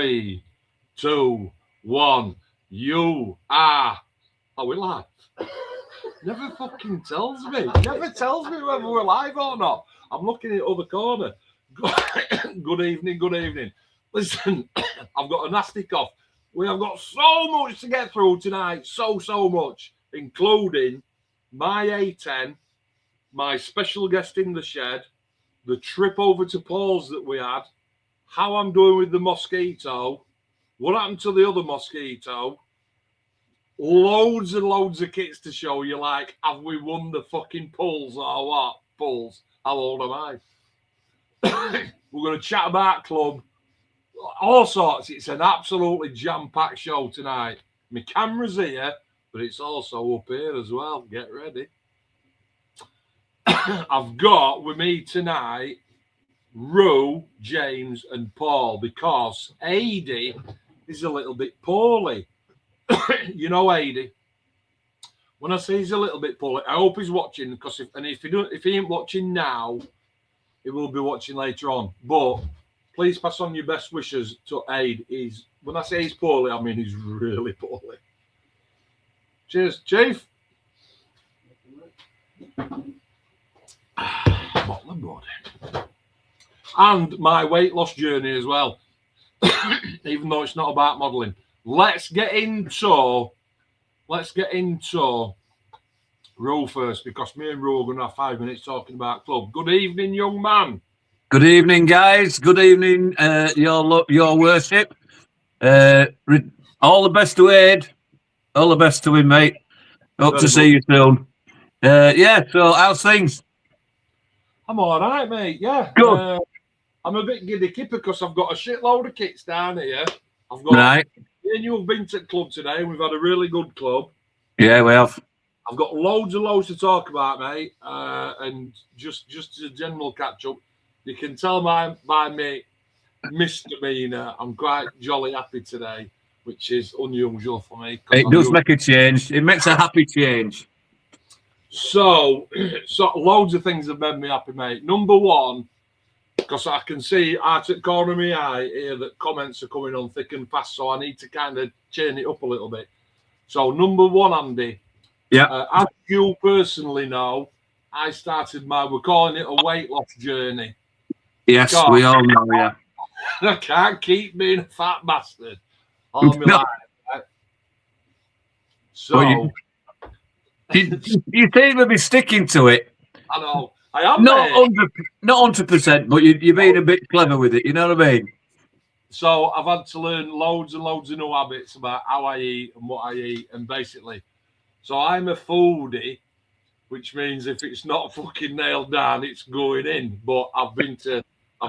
3, 2, 1. You are. Are we live? Never fucking tells me. Never tells me whether we're live or not. I'm looking at the other corner. Good evening, good evening. Listen, I've got a nasty cough. We have got so much to get through tonight. So much. Including my A10, my special guest in the shed, the trip over to Paul's that we had, how I'm doing with the mosquito, what happened to the other mosquito, loads and loads of kits to show you, like, have we won the fucking pulls or what? Pulls. How old am I? We're going to chat about club, all sorts. It's an absolutely jam-packed show tonight. My camera's here, but it's also up here as well. Get ready. I've got with me tonight Rue, James, and Paul, because Adi is a little bit poorly. You know Adi. When I say he's a little bit poorly, I hope he's watching, because if he ain't watching now, he will be watching later on. But please pass on your best wishes to Adi. When I say he's poorly, I mean he's really poorly. Cheers, Chief. Bottle of body. And my weight loss journey as well, even though it's not about modelling. Let's get into Rue first, because me and Rue are going to have 5 minutes talking about club. Good evening, young man. Good evening, guys. Good evening, your worship. All the best to Ed. All the best to him, mate. Hope to see you soon. So how's things? I'm all right, mate. Yeah. Good. I'm a bit giddy kipper because I've got a shitload of kits down here. I've got. Right. Me and you have been to the club today. We've had a really good club. Yeah, we have. I've got loads and loads to talk about, mate. And just as a general catch up, you can tell by me misdemeanor, I'm quite jolly happy today, which is unusual for me. It does make a change. It makes a happy change. So loads of things have made me happy, mate. Number one, because I can see out at the corner of my eye here that comments are coming on thick and fast, so I need to kind of chain it up a little bit. So number one, Andy. Yeah. As you personally know, we're calling it a weight loss journey. Yes, we all know, yeah. I can't keep being a fat bastard all my life. Right? So you seem to be sticking to it. I know. I am not 100%, but you're being a bit clever with it. You know what I mean? So I've had to learn loads and loads of new habits about how I eat and what I eat, and basically, so I'm a foodie, which means if it's not fucking nailed down, it's going in. But I've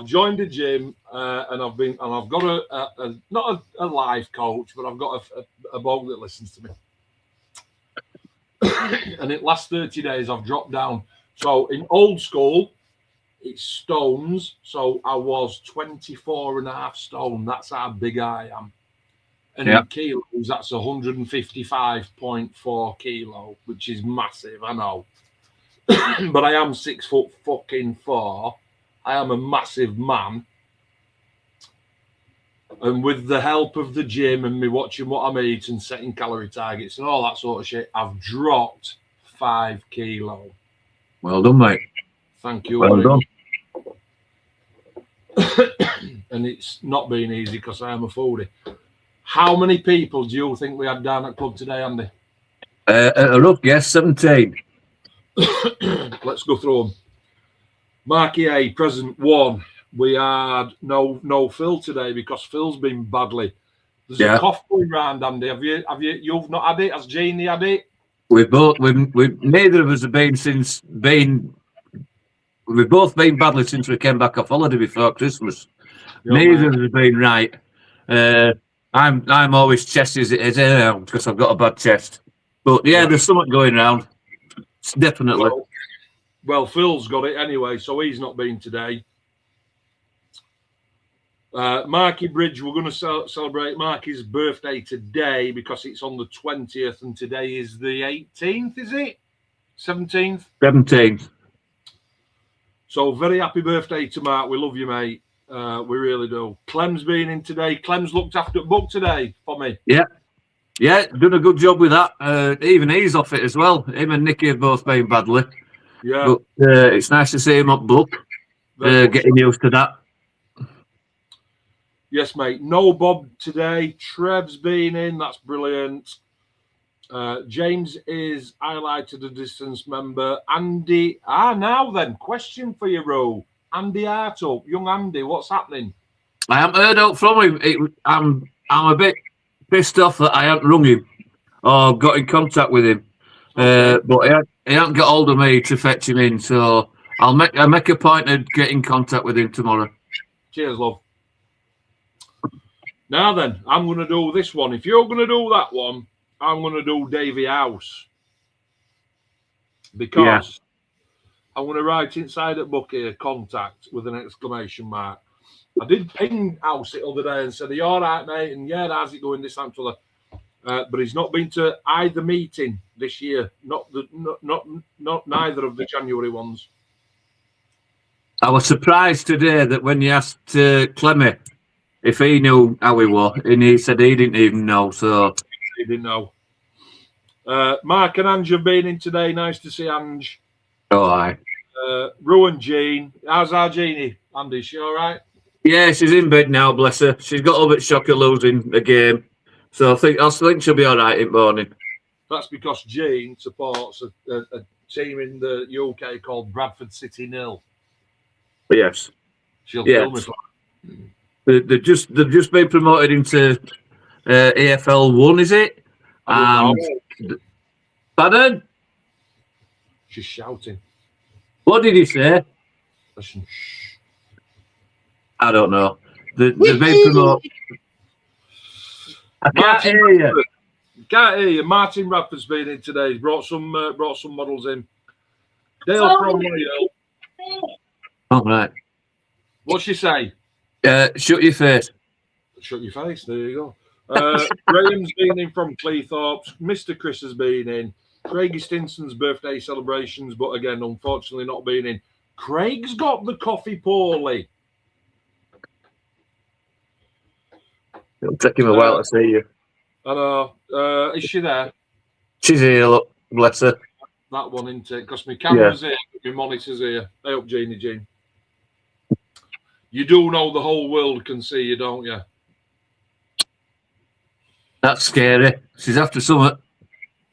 joined a gym, and I've got not a life coach, but I've got a bloke that listens to me. And in the last 30 days, I've dropped down. So in old school, it's stones. So I was 24.5 stone. That's how big I am. And in kilos, that's 155.4 kilo, which is massive, I know. But I am 6'4". I am a massive man. And with the help of the gym and me watching what I'm eating, setting calorie targets and all that sort of shit, I've dropped 5 kilo. Well done, mate. Thank you. Well done. And it's not been easy because I am a foodie. How many people do you think we had down at club today, Andy? A rough guess, 17. Let's go through them. Marky A, present 1. We had no Phil today because Phil's been badly. There's a cough going round, Andy. You've not had it? Has Jeannie had it? We've neither of us have we've both been badly since we came back off holiday before Christmas. Neither of us have been right. I'm always chesty as it is because I've got a bad chest. But there's something going around. Definitely. Well, Phil's got it anyway, so he's not been today. Marky Bridge, we're going to celebrate Marky's birthday today because it's on the 20th and today is the 18th, is it? 17th? 17th. So very happy birthday to Mark. We love you, mate. We really do. Clem's been in today. Clem's looked after the book today for me. Yeah, done a good job with that. Even he's off it as well. Him and Nicky have both been badly. Yeah. But it's nice to see him up book. Getting used to that. Yes, mate. No Bob today. Trev's been in. That's brilliant. James is highlighted a distance member. Andy. Now then. Question for you, Ro. Andy Hartup. Young Andy, what's happening? I haven't heard out from him. I'm a bit pissed off that I haven't rung him or got in contact with him. Okay. But he hasn't got hold of me to fetch him in, so I'll make a point of getting in contact with him tomorrow. Cheers, love. Now then, I'm going to do this one. If you're going to do that one, I'm going to do Davy House. Because I'm going to write inside at book here, contact with an exclamation mark. I did ping House the other day and said, are you all right, mate? And yeah, how's it going this time to the... but he's not been to either meeting this year. Not neither of the January ones. I was surprised today that when you asked Clemmy if he knew how he was, and he said he didn't even know. So he didn't know. Mark and Ange have been in today. Nice to see Ange. Oh, aye. Ru and Jean. How's our Jeannie? Andy, she all right? Yeah, she's in bed now, bless her. She's got a bit shock of losing the game. So I think she'll be all right in the morning. That's because Jean supports a team in the UK called Bradford City Nil. Yes. She'll kill me. They've just been promoted into AFL 1, is it? Pardon? She's shouting. What did he say? Listen, shh. I don't know. They've been promoted. I can't hear you. Can't hear you. Martin Radford's been in today. He's brought some models in. Dale from Royal. All right. What's she say? Shut your face. Shut your face. There you go. Graham's been in from Cleethorpes. Mr. Chris has been in. Craigie Stinson's birthday celebrations, but again, unfortunately, not been in. Craig's got the coffee poorly. It'll take him a while to see you. I know. Is she there? She's here, look. Bless her. That one, isn't it? Because my camera's here, my monitor's here. Hey up, Jean. You do know the whole world can see you, don't you? That's scary. She's after something.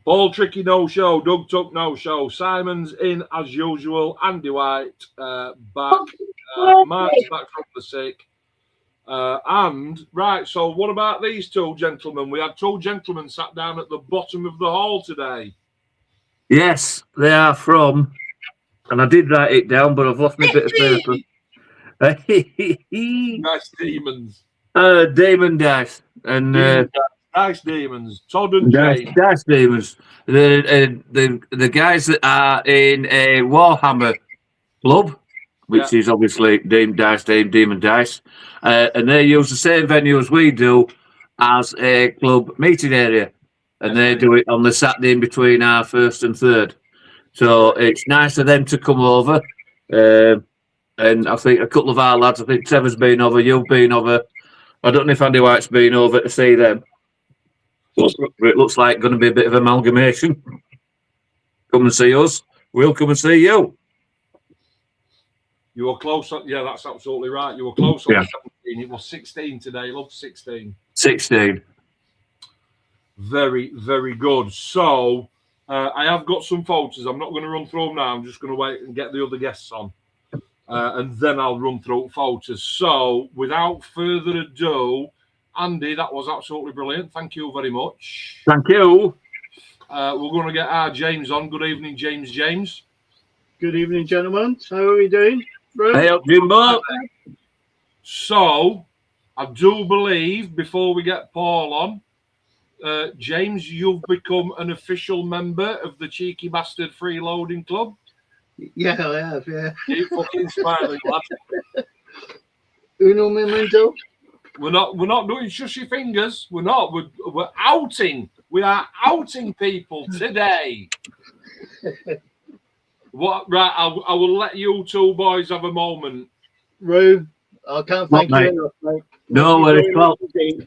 Paul Tricky, no show. Doug Tuck, no show. Simon's in as usual. Andy White back. Mark's back from the sick. And right, so what about these two gentlemen? We had two gentlemen sat down at the bottom of the hall today. Yes, they are from, and I did write it down, but I've lost my bit of paper. Nice demons. Damon Dice and Dice Demons. Todd and Jane. Dice Demons. The guys that are in a Warhammer club, which is obviously Demon Dice, and they use the same venue as we do as a club meeting area, and they do it on the Saturday in between our first and third. So it's nice of them to come over. And I think a couple of our lads, I think Trevor's been over, you've been over. I don't know if Andy White's been over to see them. It looks like going to be a bit of amalgamation. Come and see us. We'll come and see you. You were close. Yeah, that's absolutely right. You were close on 17. It was 16 today. Love 16. 16. Very, very good. So I have got some photos. I'm not going to run through them now. I'm just going to wait and get the other guests on. And then I'll run through photos. So without further ado, Andy, that was absolutely brilliant. Thank you very much. Thank you. We're going to get our James on. Good evening, James. Good evening, gentlemen. How are we doing? Hey up, Jimbo. So, I do believe, before we get Paul on, James, you've become an official member of the Cheeky Bastard Freeloading Club. Yeah, I have, yeah. You fucking smiling, lad. Uno momento. We're not doing shushy fingers. We're not. We're outing. We are outing people today. What? Right. I will let you two boys have a moment. Rue, I can't What, thank you mate? enough, mate. No Thank you worries, very pal. much indeed.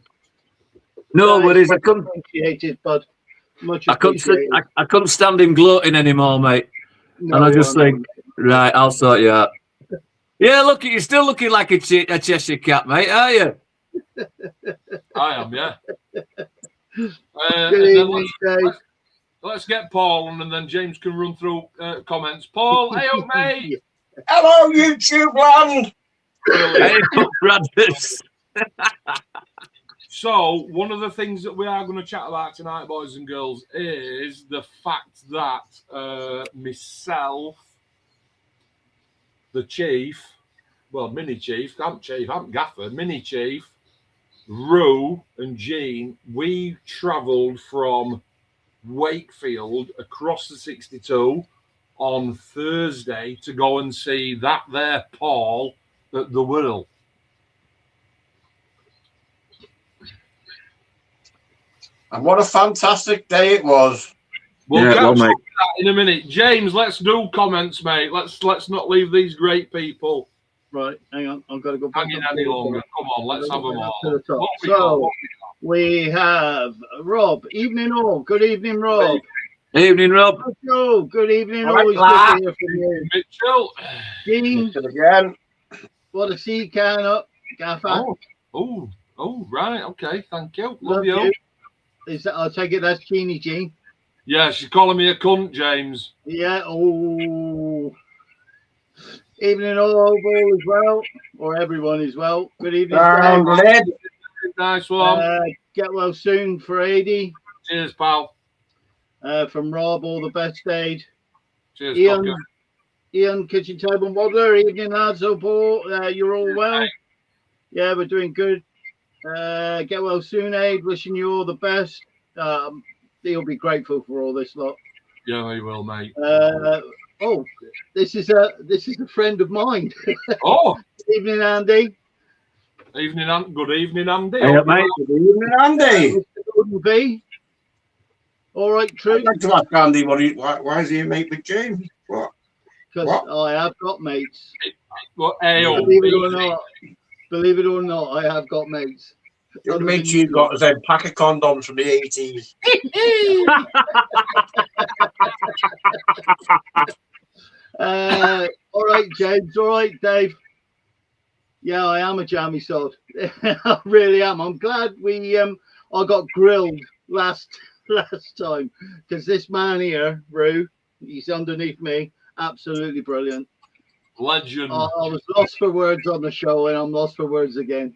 No That is worries. much appreciated, bud. Much appreciated. I couldn't stand him gloating anymore, mate. No, And I just know, think, right, I'll sort you out. Yeah, look, you're still looking like a Cheshire cat, mate, are you? I am, yeah. Good And then evening, Dave. let's get Paul on, and then James can run through comments. Paul, hey up, mate. Hello, YouTube land. Hey, up, brothers. So, one of the things that we are going to chat about tonight, boys and girls, is the fact that myself, the chief, well, mini chief, I'm gaffer, mini chief, Rue and Jean, we travelled from Wakefield across the 62 on Thursday to go and see that there Paul at the Whirl. And what a fantastic day it was. We'll Yeah, catch well, up mate. with that in a minute. James, let's do comments, mate. Let's not leave these great people Right, hang on. I've got to go back hanging up any to the longer. top. Come on, let's have them Up all. to the top. What we got? So, What we have Rob. Evening all. Good evening, Rob. Evening, Rob. Joe. Good evening. All right, Always lad. good to hear from you. Mitchell. Dean, Again. what a sea can up. Gaffer. Oh, right. Okay, thank you. Love Love you. you. Is that, I'll take it that's Jeannie Jean. Yeah, she's calling me a cunt, James. Yeah. Oh. Evening all as well, or everyone as well. Good evening. Round Dave. lead. Nice one. Get well soon for 80. Cheers, pal. From Rob, all the best, Dave. Cheers, Ian, Cocker. Ian, Kitchen Table Modeler. Evening, lads. Hope all, you're all well. Yeah, we're doing good. Get well soon, Aid. Wishing you all the best. He'll be grateful for all this lot. Yeah, he will, mate. This is a friend of mine. Oh, Evening, Andy. evening, good evening, Andy. Hey, up, mate. Good evening, Andy. Mr. Gordon B. All right, true. I'd like to ask Andy why is he a mate with James? What? Because What? I have got mates. Well, hey-oh, Believe it or easy. not. Believe it or not, I have got mates. The only mate you've got is a pack of condoms from the 80s. All right, James. All right, Dave. Yeah, I am a jammy sod. I really am. I'm glad I got grilled last time because this man here, Rue, he's underneath me. Absolutely brilliant. Legend. I was lost for words on the show, and I'm lost for words again.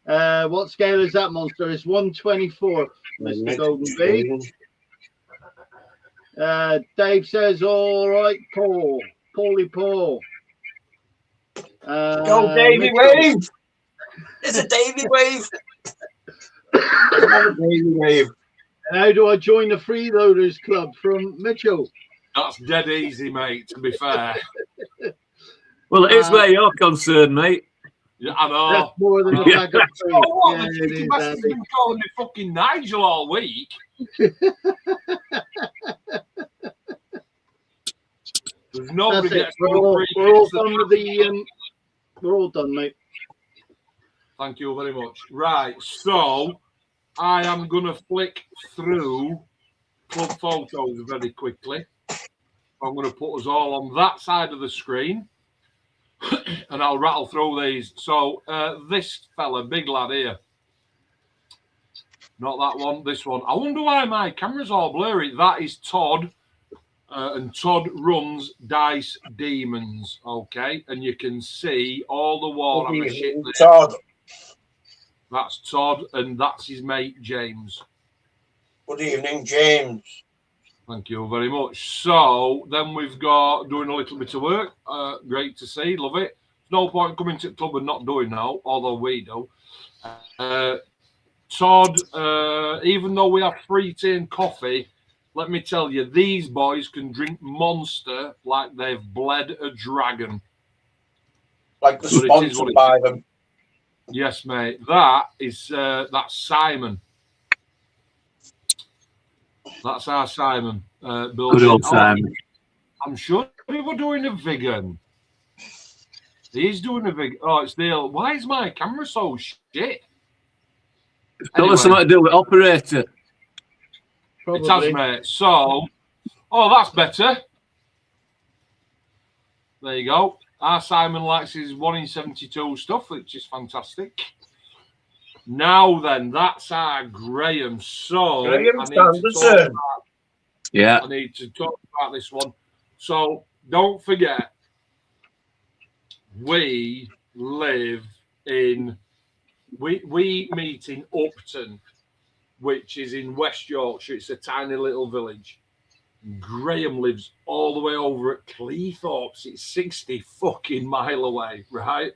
What scale is that, monster? It's 1/24, Mr. Golden B. Dave says, all right, Paulie Paul. Go, Davy Wave! It's a Davy Wave! Another Davy Wave. How do I join the Freeloaders Club from Mitchell? That's dead easy, mate, to be fair. Well, it is where you're concerned, mate. Yeah, I know. That's more than a Yeah. bag of food. Oh, what? Yeah, The it cheeky is, bastard's Andy. been calling me fucking Nigel all week. There's nobody That's it. gets We're no all, free we're all kicks at done with the. We're all done, mate. Thank you very much. Right, so I am going to flick through club photos very quickly. I'm going to put us all on that side of the screen and I'll rattle through these. So this fella, big lad here. Not that one, this one. I wonder why my camera's all blurry. That is Todd. And Todd runs Dice Demons, okay? And you can see all the Warhammer shit there. Todd. That's Todd, and that's his mate, James. Good evening, James. Thank you very much. So then we've got doing a little bit of work. Great to see, love it. No point coming to the club and not doing now, although we do. Todd, even though we have free tea and coffee, let me tell you, these boys can drink Monster like they've bled a dragon. Like the But it is sponsor what it by them. Yes, mate. That's Simon. That's our Simon. Good old Simon. I'm sure we were doing a vegan. He is doing a big. Oh, it's the. Why is my camera so shit? Don't have something to do with operator. It has, Probably. mate. So, oh, that's better. There you go. Our Simon likes his 1 in 72 stuff, which is fantastic. Now then, that's our Graham. So Graham I Sanderson. need to talk about this one. So don't forget, we live in we meet in Upton, which is in West Yorkshire. It's a tiny little village. Graham lives all the way over at Cleethorpes. It's 60 fucking mile away, right?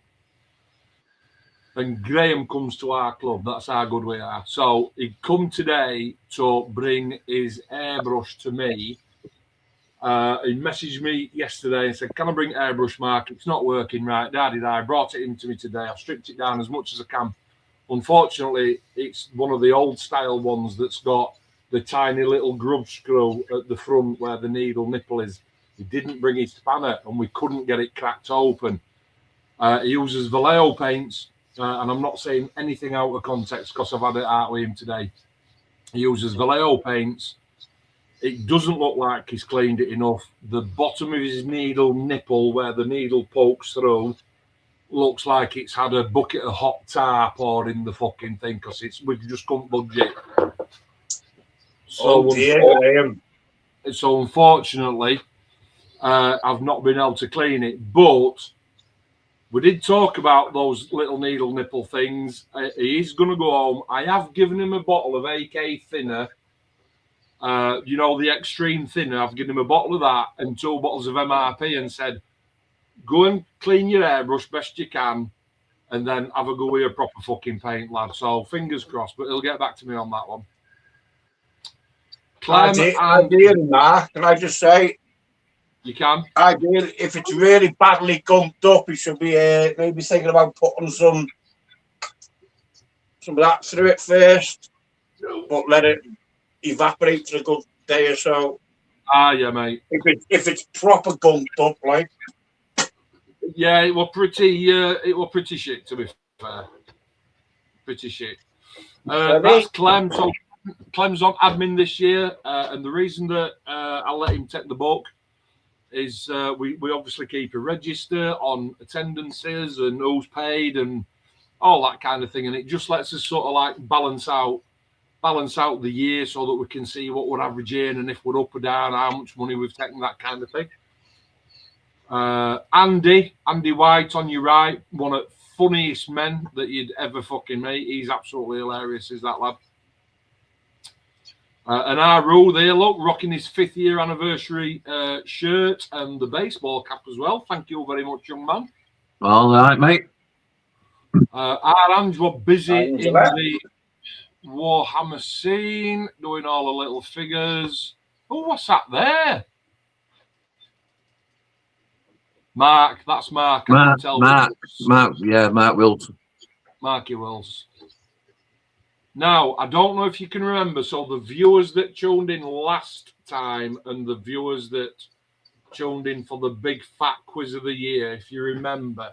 And Graham comes to our club. That's how good we are. So he'd come today to bring his airbrush to me. He messaged me yesterday and said, "Can I bring airbrush, Mark? It's not working right." Daddy, I brought it in to me today. I've stripped it down as much as I can. Unfortunately, it's one of the old style ones that's got the tiny little grub screw at the front where the needle nipple is. He didn't bring his spanner and we couldn't get it cracked open. He uses Vallejo paints, and I'm not saying anything out of context because I've had it out with him today. He uses Vallejo paints. It doesn't look like he's cleaned it enough. The bottom of his needle nipple, where the needle pokes through, looks like it's had a bucket of hot tar poured in the fucking thing because we just couldn't budge it. So, so unfortunately, I've not been able to clean it. But we did talk about those little needle nipple things. He is going to go home. I have given him a bottle of AK thinner. You know, the extreme thinner. I've given him a bottle of that and 2 bottles of MRP and said, go and clean your airbrush best you can and then have a go with your proper fucking paint, lad. So fingers crossed, but he'll get back to me on that one. Ideally, Mark, can I just say? You can. Ideally, if it's really badly gunked up, you should be maybe thinking about putting some of that through it first, but let it evaporate for a good day or so. Ah, yeah, mate. If it's proper gunked up, like. Yeah, it was pretty shit, to be fair. Pretty shit. That's Clem. So Clem's on admin this year, and the reason that I'll let him take the book is we obviously keep a register on attendances and who's paid and all that kind of thing, and it just lets us sort of like balance out the year so that we can see what we're averaging and if we're up or down, how much money we've taken, that kind of thing. Andy White on your right, one of the funniest men that you'd ever fucking meet. He's absolutely hilarious, is that lad. And Aru there, look, rocking his 5th year anniversary shirt and the baseball cap as well. Thank you very much, young man. All right, mate. Our hands were busy in the Warhammer scene, doing all the little figures. Oh, what's that there? Mark, that's Mark. Mark Wilson. Marky Wills. Now, I don't know if you can remember. So the viewers that tuned in last time and the viewers that tuned in for the big fat quiz of the year, if you remember,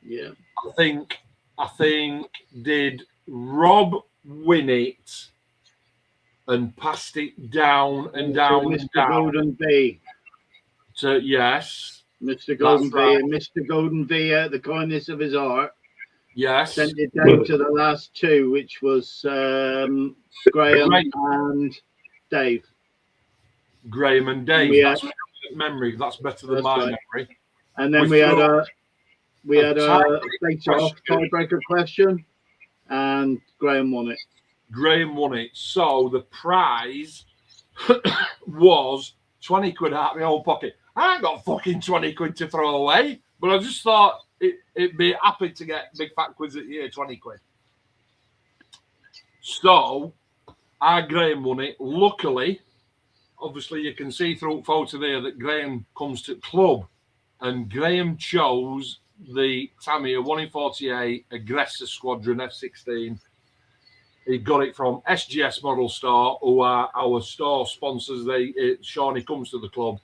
yeah, I think did Rob win it and passed it down and down Mr. and down? Golden V. Yes. Mr. Golden V. Right. And Mr. Golden V, out the kindness of his heart, yes, sent it down to the last 2, which was Graham and Dave. Graham and Dave. That's memory. That's better than my memory. And then we had a face-off tiebreaker question, and Graham won it. Graham won it. So the prize was 20 quid out of my own pocket. I ain't got fucking 20 quid to throw away, but I just thought it'd be happy to get big fat quiz at the year, 20 quid. So our Graham won it. Luckily, obviously you can see through the photo there that Graham comes to club, and Graham chose the Tamiya 1 in 48 Aggressor Squadron F16. He got it from SGS Model Store, who are our store sponsors. Shawnee comes to the club,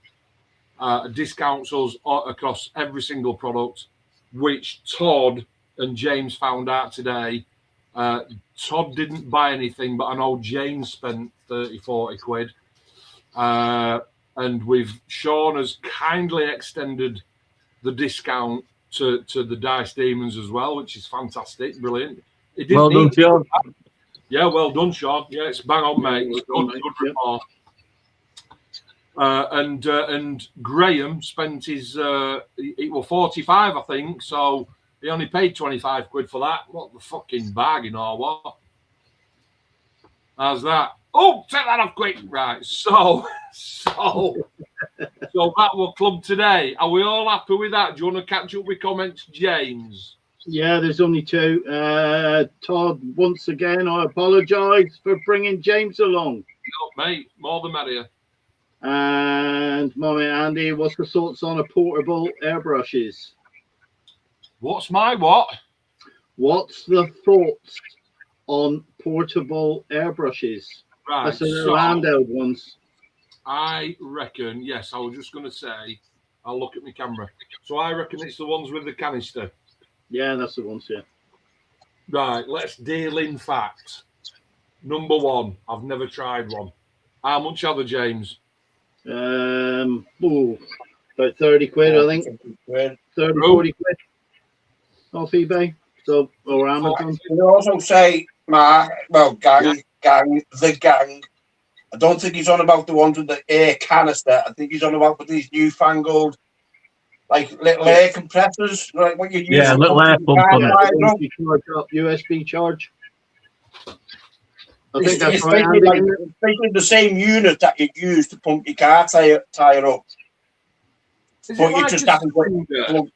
discounts us across every single product. which Todd and James found out today. Todd didn't buy anything, but I know James spent 30, 40 quid. And Sean has kindly extended the discount to the Dice Demons as well, which is fantastic, brilliant. It didn't Well done, Sean. Yeah, well done, Sean. Yeah, it's bang on, mate. It's good report. And Graham spent his it was 45, I think, so he only paid 25 quid for that. What the fucking bargain or what? How's that? Oh, take that off quick. Right, so that will club today. Are we all happy with that? Do you want to catch up with comments, James? Yeah, there's only two. Todd, once again, I apologise for bringing James along. No, mate, more the merrier. And Mommy Andy, what's the thoughts on a portable airbrushes? What's my what? What's the thoughts on portable airbrushes? Right, That's the little handheld ones. I reckon, yes, I was just going to say, I'll look at my camera. So I reckon it's the ones with the canister. Yeah, that's the ones, yeah. Right, let's deal in facts. Number one, I've never tried one. How much are they, James? About 30 quid, I think. 30, 40 quid off eBay. So, or Amazon. You also say, Mark, well, gang, the gang. I don't think he's on about the ones with the air canister. I think he's on about these newfangled, like little air compressors, like what you use. Yeah, little air pump on it. USB charge. I think that's right. It's basically the same unit that you use to pump your car tire up. Is But it you like just a haven't cylinder?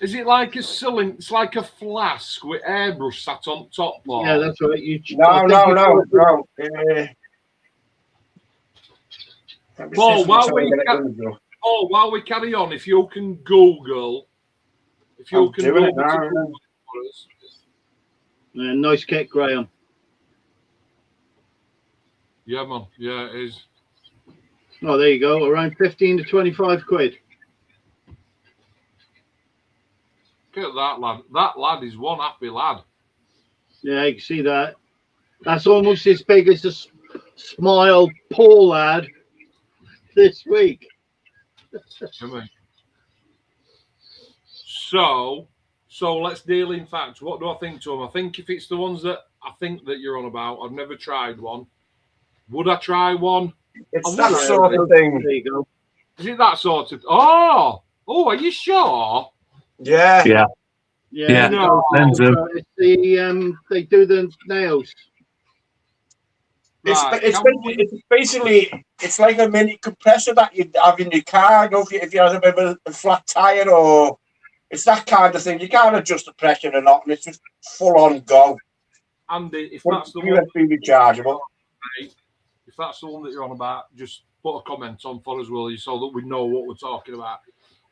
Is it like a cylinder? It's like a flask with airbrush sat on top. Or? Yeah, that's right. No. Paul, while we carry on, if you can Google, nice kit, Graham. Yeah, man. Yeah, it is. Oh, there you go. Around 15 to 25 quid. Look at that lad. That lad is one happy lad. Yeah, you can see that. That's almost as big as the Smile Paul lad this week. So let's deal in facts. What do I think to them? I think if it's the ones that I think that you're on about, I've never tried one. Would I try one? It's that sort of thing. There you go. Is it that sort of? Oh, are you sure? Yeah. No. It's they do the nails. It's basically like a mini compressor that you have in your car. You know, if you have a bit of a flat tire, or it's that kind of thing. You can't adjust the pressure or not, and it's just full on go. Andy, if that's the USB rechargeable. If that's the one that you're on about, just put a comment on for us, will you, so that we know what we're talking about.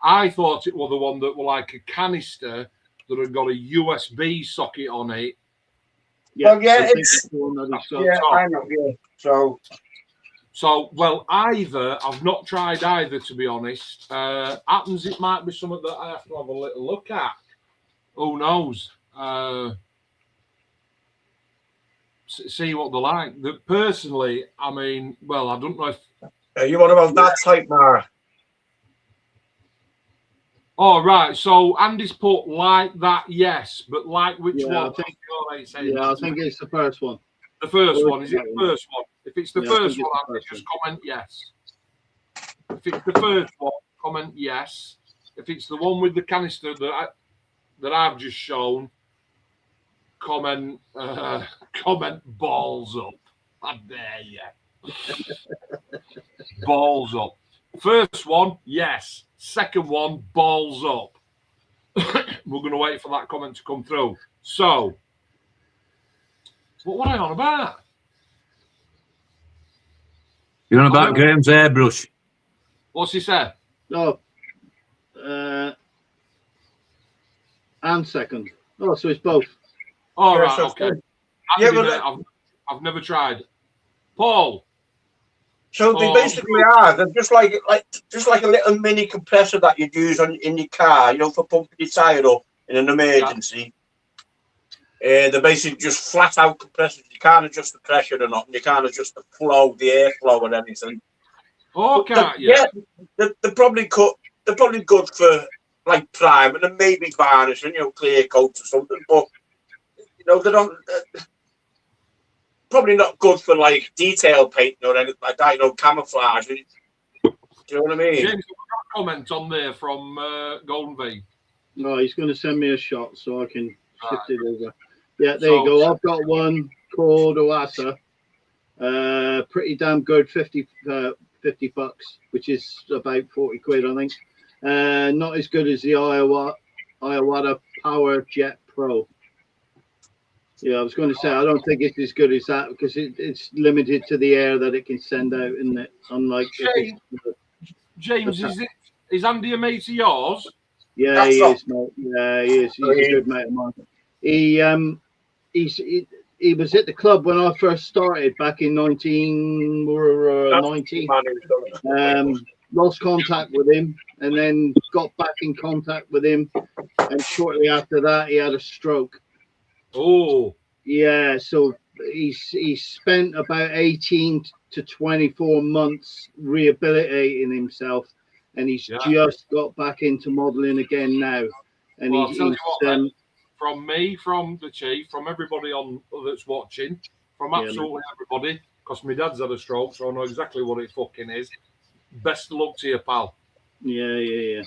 I thought it was the one that were like a canister that had got a USB socket on it. Yeah, well, yeah, I know. Yeah, so well, I've not tried either, to be honest. Happens it might be something that I have to have a little look at. Who knows? See what they're like. Personally, I mean, well, I don't know if. You want about that type, Mara? Oh, right. So Andy's put like that, yes, but like which one? I think it's the first one. The first one. Is it the first one? If it's the first one, Andy, just comment yes. If it's the first one, comment yes. If it's the one with the canister that I've just shown, comment balls up. I dare you. Balls up. First one, yes. Second one, balls up. We're going to wait for that comment to come through. So, what were I on about? You're on about Graham's airbrush. What's he said? No. And second. Oh, so it's both. All right, okay. I've never tried. Paul, So they Oh. basically are. They're just like a little mini compressor that you'd use in your car, you know, for pumping your tire up in an emergency. They're basically just flat out compressors. You can't adjust the pressure or not, and you can't adjust the flow, the airflow, or anything. Oh, But can't you? yeah, they're probably good for like priming and maybe varnishing, you know, clear coats or something. But you know, they don't. Probably not good for like detail painting or anything like that. You know, camouflage. Do you know what I mean? James, a comment on there from Golden V. No, he's going to send me a shot so I can shift it over. Yeah, there So- you go. I've got one called Oasa. Pretty damn good, 50 bucks, which is about 40 quid, I think. Not as good as the Iwata Power Jet Pro. Yeah, I was going to say, I don't think it's as good as that because it's limited to the air that it can send out, isn't it? Unlike James, is Andy a mate of yours? yeah, That's he not- is, mate. Yeah, he is. He's a good mate of mine. He was at the club when I first started back in 1990. Lost contact with him and then got back in contact with him. And shortly after that, he had a stroke. Oh, Yeah, so he spent about 18 to 24 months rehabilitating himself. And he's just got back into modelling again now. And well, I'll tell you what, then, from me, from the chief, from everybody on that's watching, from absolutely everybody, because my dad's had a stroke, so I know exactly what it fucking is. Best of luck to you, pal. Yeah.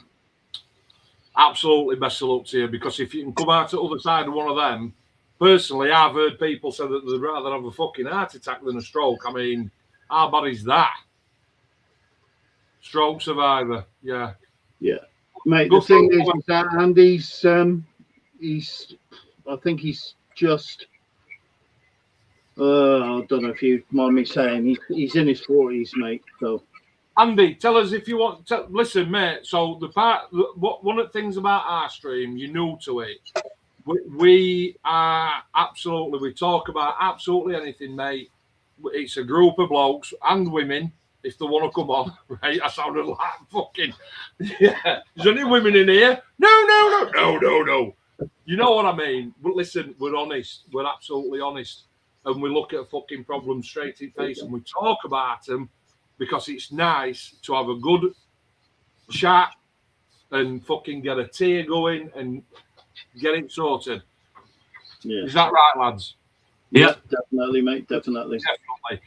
Absolutely best of luck to you, because if you can come out the other side of one of them, personally, I've heard people say that they'd rather have a fucking heart attack than a stroke. I mean, how bad is that? Stroke survivor, yeah. Mate, Go the thing for it. is that Andy's, I think he's just, I don't know if you mind me saying, he's in his 40s, mate. So, Andy, tell us if you want to listen, mate. So one of the things about our stream, you're new to it. We are absolutely, we talk about absolutely anything, mate. It's a group of blokes and women, if they want to come on, right? I sounded like fucking, yeah. Is there any women in here? No. You know what I mean? But listen, we're honest. We're absolutely honest. And we look at fucking problems straight in face and we talk about them because it's nice to have a good chat and fucking get a tear going and get it sorted. yeah. Is that right, lads? Yeah. Definitely, mate. Definitely. Definitely.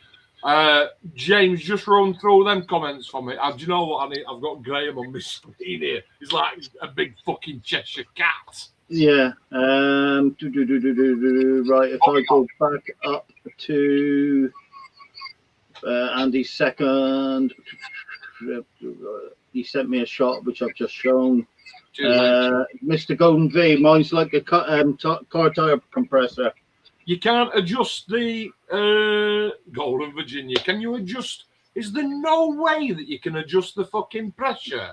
James, just run through them comments for me. Do you know what I need? I've got Graham on my screen here. He's like a big fucking Cheshire cat. Yeah. Right. If I go back up to Andy's second, he sent me a shot which I've just shown. Cheers, Mr. Golden V, mine's like a car tire compressor. you can't adjust the Golden Virginia. Can you adjust? Is there no way that you can adjust the fucking pressure?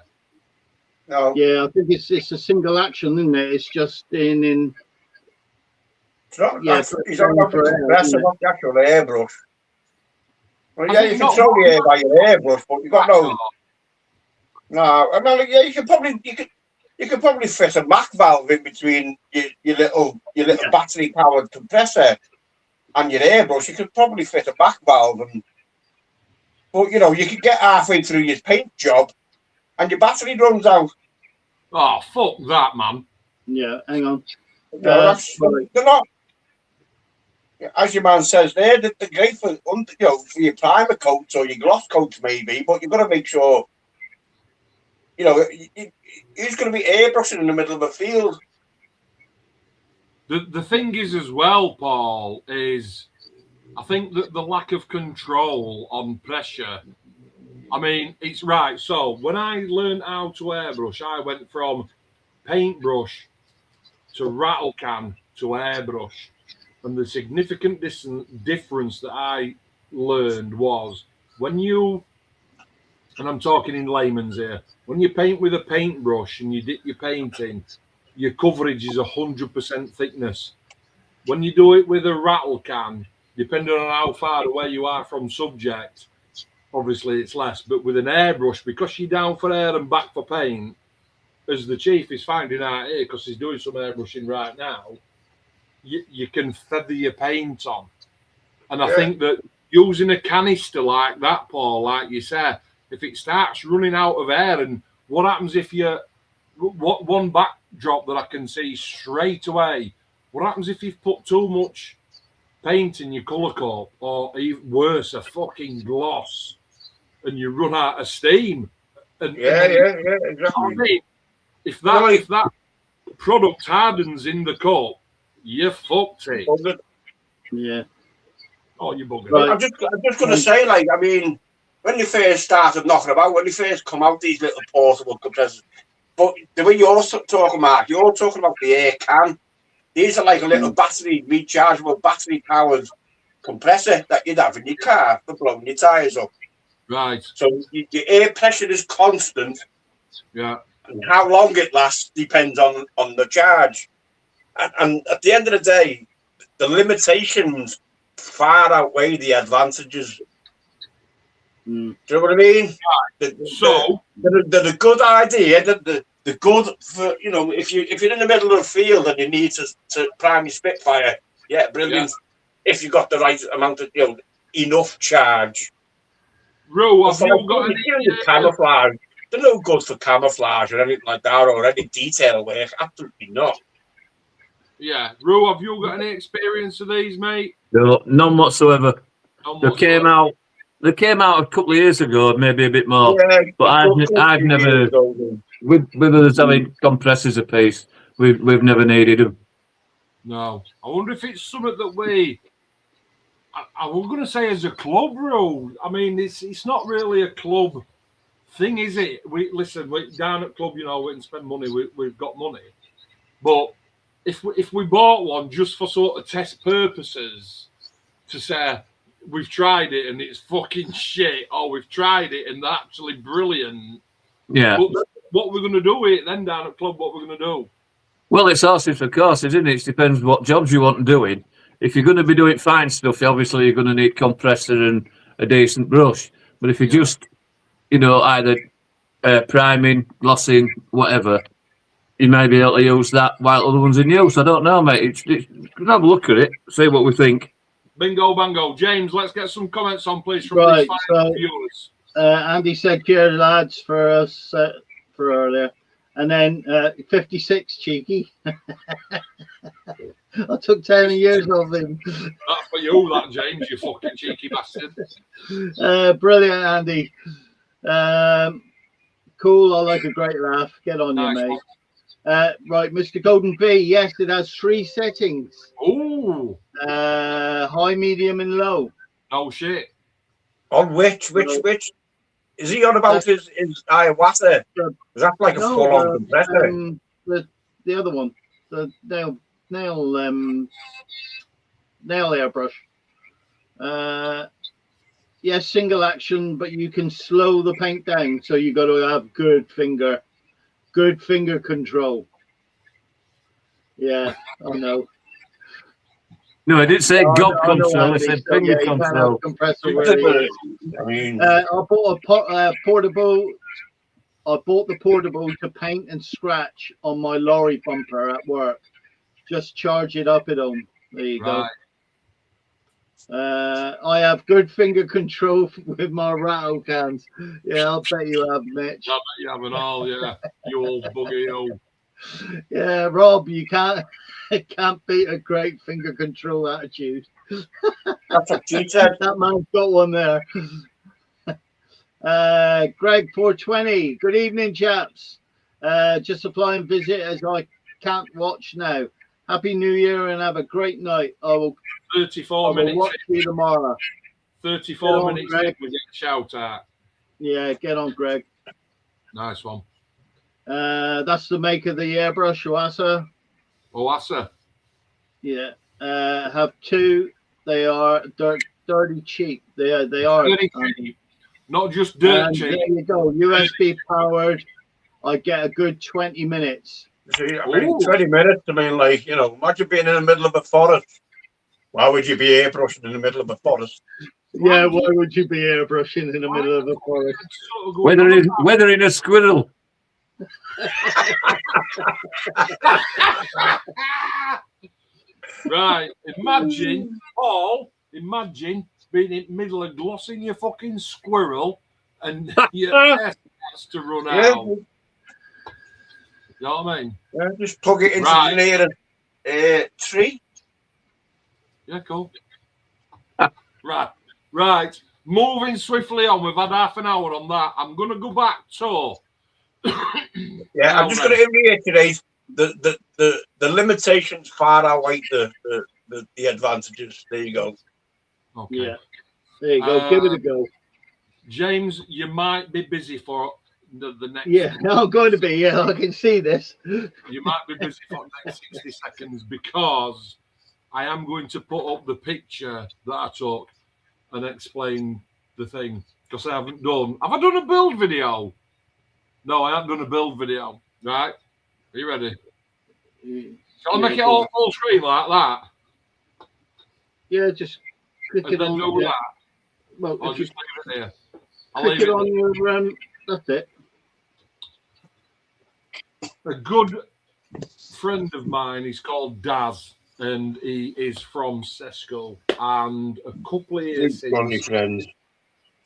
No. Yeah, I think it's a single action, isn't it? It's just in. It's not, Yeah, he's not got the compressor, not the actual airbrush. Well, yeah, you can throw the air by your airbrush, but you've got no. No, I mean, yeah, you could probably fit a Mach valve in between your little battery powered compressor and your airbrush. You could probably fit a Mach valve, but you know, you could get halfway through your paint job and your battery runs out. Oh, fuck that, man. Yeah, hang on. No, they're not. As your man says, they're great for for your primer coats or your gloss coats maybe, but you've got to make sure. You know, who's going to be airbrushing in the middle of a field? The thing is as well, Paul, is I think that the lack of control on pressure. I mean, it's right. So when I learned how to airbrush, I went from paintbrush to rattle can to airbrush. And the significant difference that I learned was when you, and I'm talking in layman's here, when you paint with a paintbrush and you dip your paint in, your coverage is 100% thickness. When you do it with a rattle can, depending on how far away you are from subject, obviously it's less. But with an airbrush, because you're down for air and back for paint, as the chief is finding out here, because he's doing some airbrushing right now, you can feather your paint on. And I think that using a canister like that, Paul, like you said, if it starts running out of air, and what happens if one backdrop that I can see straight away, what happens if you've put too much paint in your colour coat, or even worse, a fucking gloss, and you run out of steam? And, Exactly. I mean, if that product hardens in the coat, you're fucked it. Yeah. Oh, you bugger. Right. I'm just going to say, like, I mean, when you first started knocking about, when you first come out these little portable compressors, but the way you're talking, Mark, you're talking about the air can. These are like a little battery, rechargeable, battery-powered compressor that you'd have in your car for blowing your tyres up. Right. So your air pressure is constant. Yeah. And how long it lasts depends on the charge. And at the end of the day, the limitations far outweigh the advantages. Do you know what I mean? They're a good idea. The good for, you know, if you're in the middle of the field and you need to prime your Spitfire, yeah, brilliant. Yeah. If you got the right amount of, you know, enough charge. Ro, have you got any camouflage? They're no good for camouflage or anything like that, or any detail work. Absolutely not. Yeah, Ro, have you got any experience of these, mate? No, none whatsoever. They came out a couple of years ago, maybe a bit more. Yeah, but I've never, with us having compressors apiece, we've never needed them. No, I wonder if it's something that I was going to say as a club rule. I mean, it's not really a club thing, is it? We down at club, you know, we can spend money. We've got money, but if we bought one just for sort of test purposes, to say we've tried it and it's fucking shit, or we've tried it and they're actually brilliant. Yeah. But what we're going to do with it then down at club? What we're going to do? Well, it's horses for courses, isn't it? It depends what jobs you want doing. If you're going to be doing fine stuff, obviously you're going to need compressor and a decent brush. But if you're just, you know, either priming, glossing, whatever, you may be able to use that while other ones in use. I don't know, mate. Have a look at it, see what we think. Bingo, bango. James, let's get some comments on, please, from these viewers. Andy said, "Cheers, lads," for us for earlier. And then 56, cheeky. I took 10 years of him. That's for you, that, James, you fucking cheeky bastard. Brilliant, Andy. Cool, I like a great laugh. Get on you, mate. Right, Mr. Golden V, yes, it has 3 settings. Ooh. High, medium, and low. Oh, shit. On which? Is he on about his Hiawatha? Is that like a full-on compressor? The other one, the nail airbrush. Yes, single action, but you can slow the paint down, so you got to have good finger control. Yeah, I know. No, I didn't say gob control. I said finger control. I mean, I bought a portable. I bought the portable to paint and scratch on my lorry bumper at work. Just charge it up at home. There you go. I have good finger control with my rattle cans. Yeah, I'll bet you have, Mitch. I bet you have it all, yeah. You old bugger, you. Yeah, Rob, you can't beat a great finger control attitude. That's what she said. That man's got one there. Greg 420. Good evening, chaps. Just apply and visit as I can't watch now. Happy New Year and have a great night. I will 34 minutes. Watch you tomorrow. 34 minutes. We get a shout out. Yeah, get on, Greg. Nice one. That's the make of the airbrush, Oasa. Oasa. Yeah. Have 2. They are dirty cheap. They are. Dirty cheap. Not just dirt cheap. There you go. USB powered. I get a good 20 minutes. See, I mean, 20 minutes. I mean, like, you know, imagine being in the middle of a forest. Why would you be airbrushing in the middle of a forest? Yeah, why would you be airbrushing in the middle of a forest? Whether in a squirrel. Right, imagine, Paul, imagine being in the middle of glossing your fucking squirrel and your ass has to run Yeah, out. You know what I mean? yeah, just plug it into Right. the nearest tree. Yeah, cool. Right. Moving swiftly on, we've had half an hour on that. I'm going to go back to. Yeah, I'm just going to reiterate the limitations far outweigh the advantages. There you go. Okay. Yeah. There you go. Give it a go. James, you might be busy for the next. Yeah, I'm going to be. Yeah, I can see this. You might be busy for the next 60 seconds because I am going to put up the picture that I took and explain the thing because I haven't done. Have I done a build video? No, I haven't done a build video. Right? Are you ready? Shall I make it all full screen like that? Yeah, just click And it then on. do Yeah. that? Well, I'll if you just leave it there. I'll click leave it on your that's it. A good friend of mine, he's called Daz, and he is from Sesco. And a couple of years since, friends.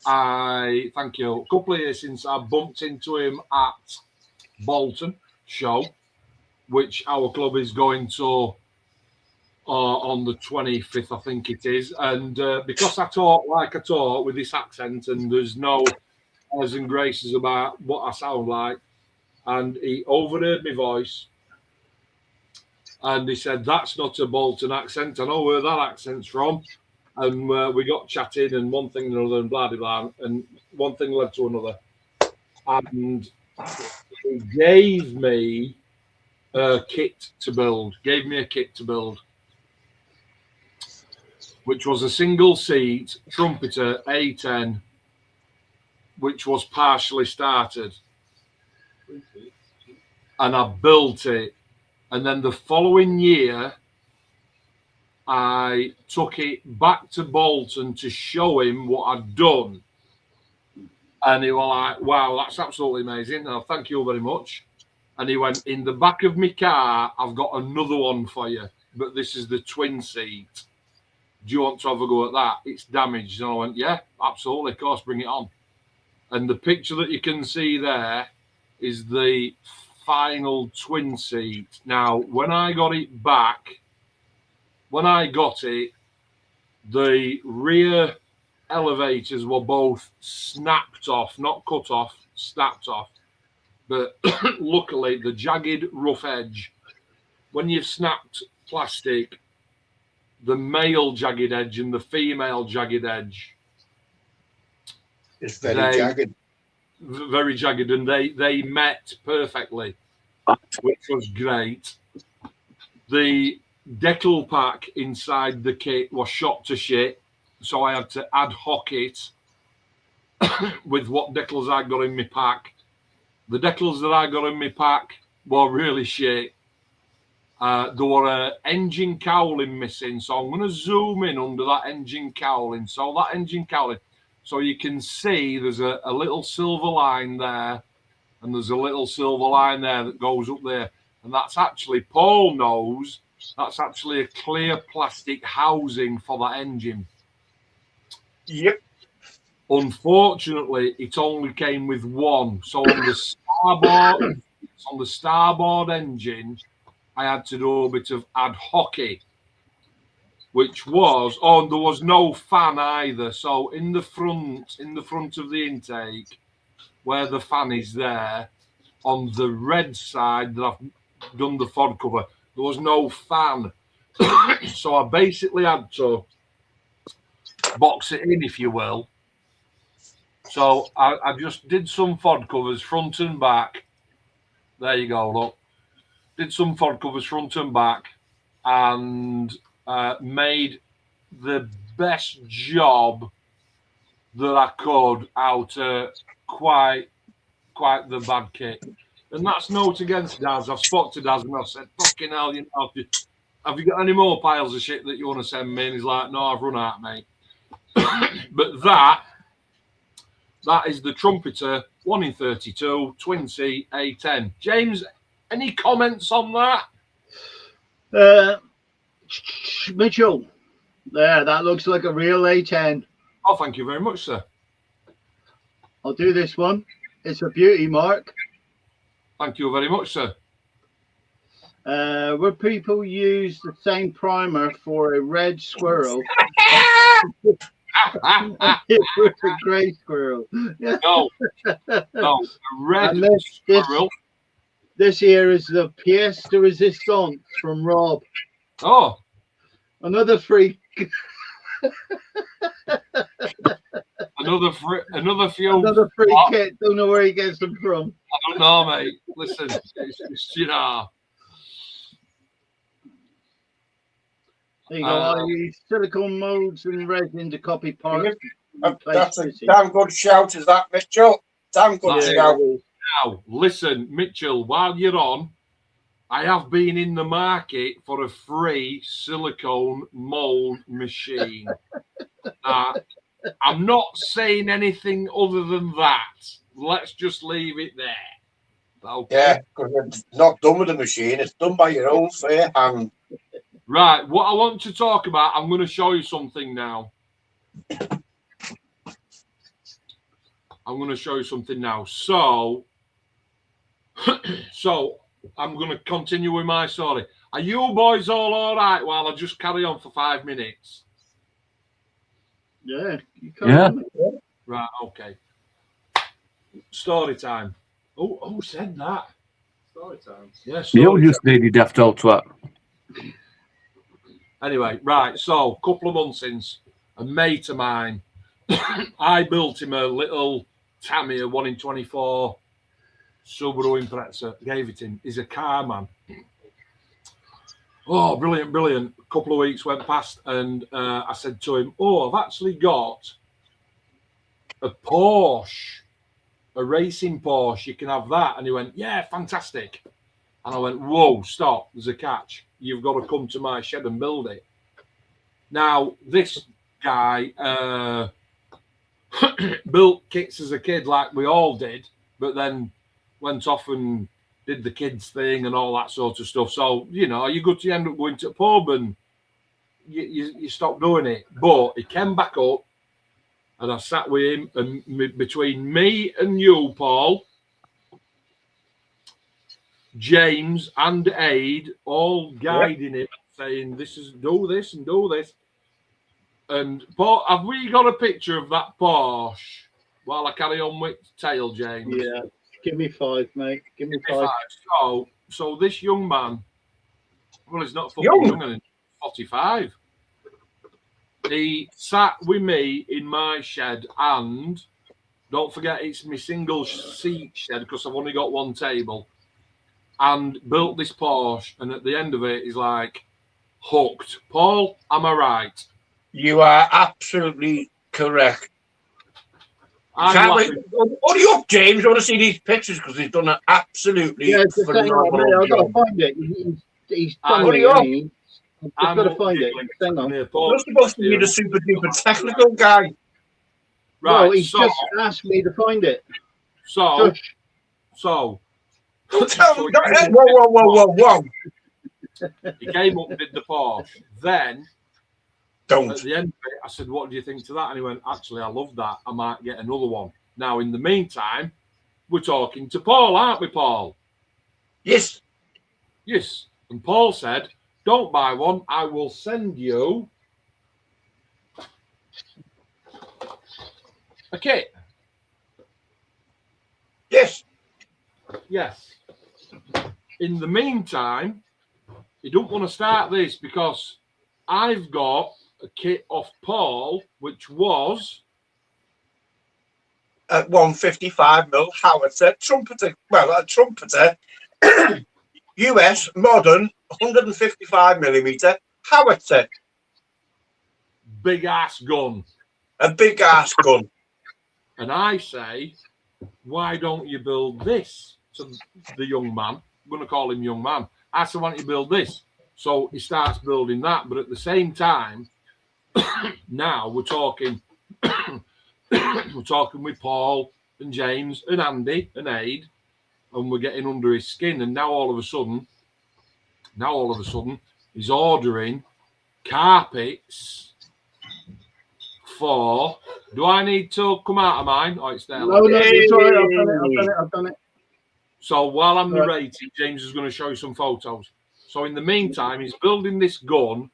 thank you. A couple of years since I bumped into him at Bolton show, which our club is going to on the 25th, I think it is. And because I talk like I talk with this accent, and there's no airs and graces about what I sound like, and he overheard my voice. And he said, "That's not a Bolton accent. I know where that accent's from." And we got chatting, and one thing and another, and blah, blah, blah. And one thing led to another. And he gave me a kit to build, which was a single seat trumpeter A10, which was partially started. And I built it. And then the following year, I took it back to Bolton to show him what I'd done. And he was like, "Wow, that's absolutely amazing. Oh, thank you very much." And he went, "In the back of my car, I've got another one for you, but this is the twin seat. Do you want to have a go at that? It's damaged." And I went, "Yeah, absolutely, of course, bring it on." And the picture that you can see there is the final twin seat. Now, when I got it back, the rear elevators were both snapped off, not cut off, snapped off. But luckily, the jagged rough edge, when you've snapped plastic, the male jagged edge and the female jagged edge, It's very jagged. very jagged, and they met perfectly, which was great. The decal pack inside the kit was shot to shit, so I had to ad hoc it with what decals I got in my pack. The decals that I got in my pack were really shit. There were an engine cowling missing, so I'm going to zoom in under that engine cowling. So that engine cowling, so you can see there's a little silver line there, and there's a little silver line there that goes up there. And that's actually, Paul knows, that's actually a clear plastic housing for that engine. Yep. Unfortunately, it only came with one. So on the starboard engine, I had to do a bit of ad hoc-y, which was, and there was no fan either. So in the front of the intake, where the fan is there, on the red side that I've done the FOD cover, there was no fan. So I basically had to box it in, if you will. So I just did some FOD covers front and back. There you go, look. Did some FOD covers front and back, and made the best job that I could out of quite the bad kit. And that's note against Daz. I've spoke to Daz and I've said, "Fucking hell, have you got any more piles of shit that you want to send me?" And he's like, "No, I've run out, mate." But that is the Trumpeter 1 in 32 Twin C A10. James, any comments on that? Mitchell, there, that looks like a real A10. Oh, thank you very much, sir. I'll do this one. It's a beauty, Mark. Thank you very much, sir. Where people use the same primer for a red squirrel, it was a grey squirrel. No, a red And this- squirrel. This here is the pièce de résistance from Rob. Oh, Another freak. another few. Another free What? kit. Don't know where he gets them from. I don't know, mate. Listen, it's you know. There you go. I use silicone molds and resin to copy parts. That's a damn good shout, is that, Mitchell? Damn good Yeah. shout. Now, listen, Mitchell, while you're on, I have been in the market for a free silicone mold machine. I'm not saying anything other than that. Let's just leave it there. Okay. Yeah, because it's not done with the machine. It's done by your own fair hand. Right, what I want to talk about, I'm going to show you something now. I'm going to show you something now. So I'm going to continue with my story. Are you boys all right while I just carry on for 5 minutes? Yeah. You Yeah. Right, okay. Story time. Oh, who said that? Story time. Yeah, story You time. just needed daft old twat. Anyway, right, so a couple of months since, a mate of mine, I built him a little Tamiya 1 in 24 Subaru Impreza, gave it him. He's a car man. Oh, brilliant, brilliant. A couple of weeks went past and I said to him, oh, I've actually got a Porsche, a racing Porsche. You can have that. And he went, yeah, fantastic. And I went, whoa, stop. There's a catch. You've got to come to my shed and build it. Now, this guy built kits as a kid like we all did, but then went off and did the kids thing and all that sort of stuff. So, you know, you go to end up going to a pub and you stop doing it. But he came back up and I sat with him, and between me and you, Paul, James and Aid all guiding him, saying, this is do this and do this. And Paul, have we got a picture of that Porsche while I carry on with tale, James? Yeah. Give me 5, mate. Give me 5. So this young man, well, he's not fucking young, he's 45. He sat with me in my shed, and don't forget it's my single seat shed because I've only got one table, and built this Porsche. And at the end of it, he's like, hooked. Paul, am I right? You are absolutely correct. I'm Wait. What are you up, James? I want to see these pictures because he's done an absolutely Yeah, just hang on, mate. I've got to find it. He's done What are it. you up? hasn't he? I've got to find it. Hang on. You're supposed to be the super duper technical guy. Right, No, he's just asked me to find it. so Whoa. he came up and did the Porsche. Then Don't. at the end of it, I said, what do you think to that? And he went, actually, I love that. I might get another one. Now, in the meantime, we're talking to Paul, aren't we, Paul? Yes. Yes. And Paul said, don't buy one. I will send you a kit. Yes. Yes. In the meantime, you don't want to start this because I've got a kit off Paul, which was At 155mm howitzer trumpeter. Well, a trumpeter. US modern 155mm howitzer. big ass gun. A big ass gun. And I say, why don't you build this? To the young man, I'm going to call him young man. I said, why don't you build this? So he starts building that. But at the same time, Now we're talking, we're talking with Paul and James and Andy and Aid, and we're getting under his skin. And now all of a sudden, he's ordering carpets for. Do I need to come out of mine? Oh, it's there. No, it's all right. I've done it. So while I'm narrating, James is going to show you some photos. So in the meantime, he's building this gun,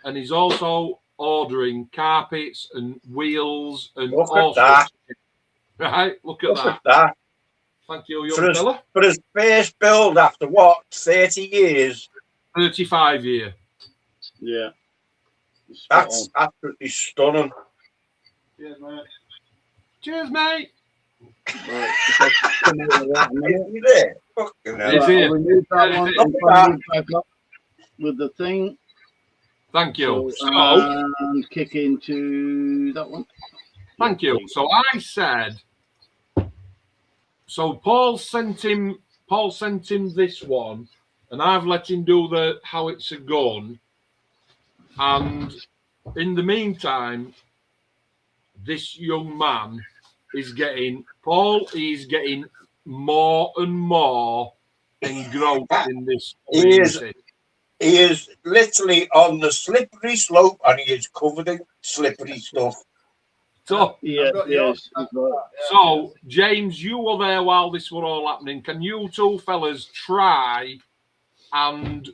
and he's also ordering carpets and wheels and all sorts. Right, look at that. Thank you, young fella. For his first build after what, 30 years? 35 years. Yeah. That's absolutely stunning. Cheers, mate. Cheers, mate. Right, You there? Fucking hell. He's here. remove that one and try and move back up with the thing. Thank you. So, And kick into that one. thank you. So I said, so Paul sent him this one, and I've let him do the howitzer gun. And in the meantime, this young man is getting more and more engrossed in this. He is literally on the slippery slope, and he is covered in slippery stuff. So, Yes. so James, you were there while this were all happening. Can you two fellas try and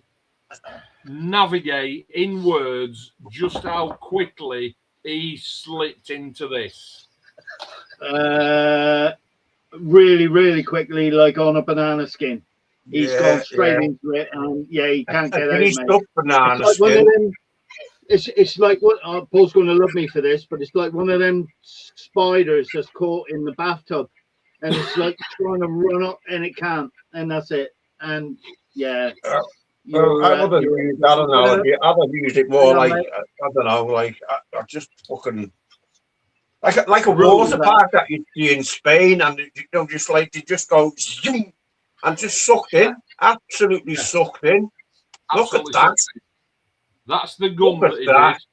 navigate in words just how quickly he slipped into this? Really, really quickly, like on a banana skin. He's gone straight into it, and he can't get out, He's mate. stuck banana It's like one skin. of them. It's like what Paul's going to love me for this, but it's like one of them spiders that's caught in the bathtub, and it's like trying to run up and it can't, and that's it. And I don't know. I'd have used it more like I don't know, like I just fucking like a water park that you see in Spain, and just like they just go zoom and just sucked in, absolutely sucked in. Look at that. That's the gun that it is.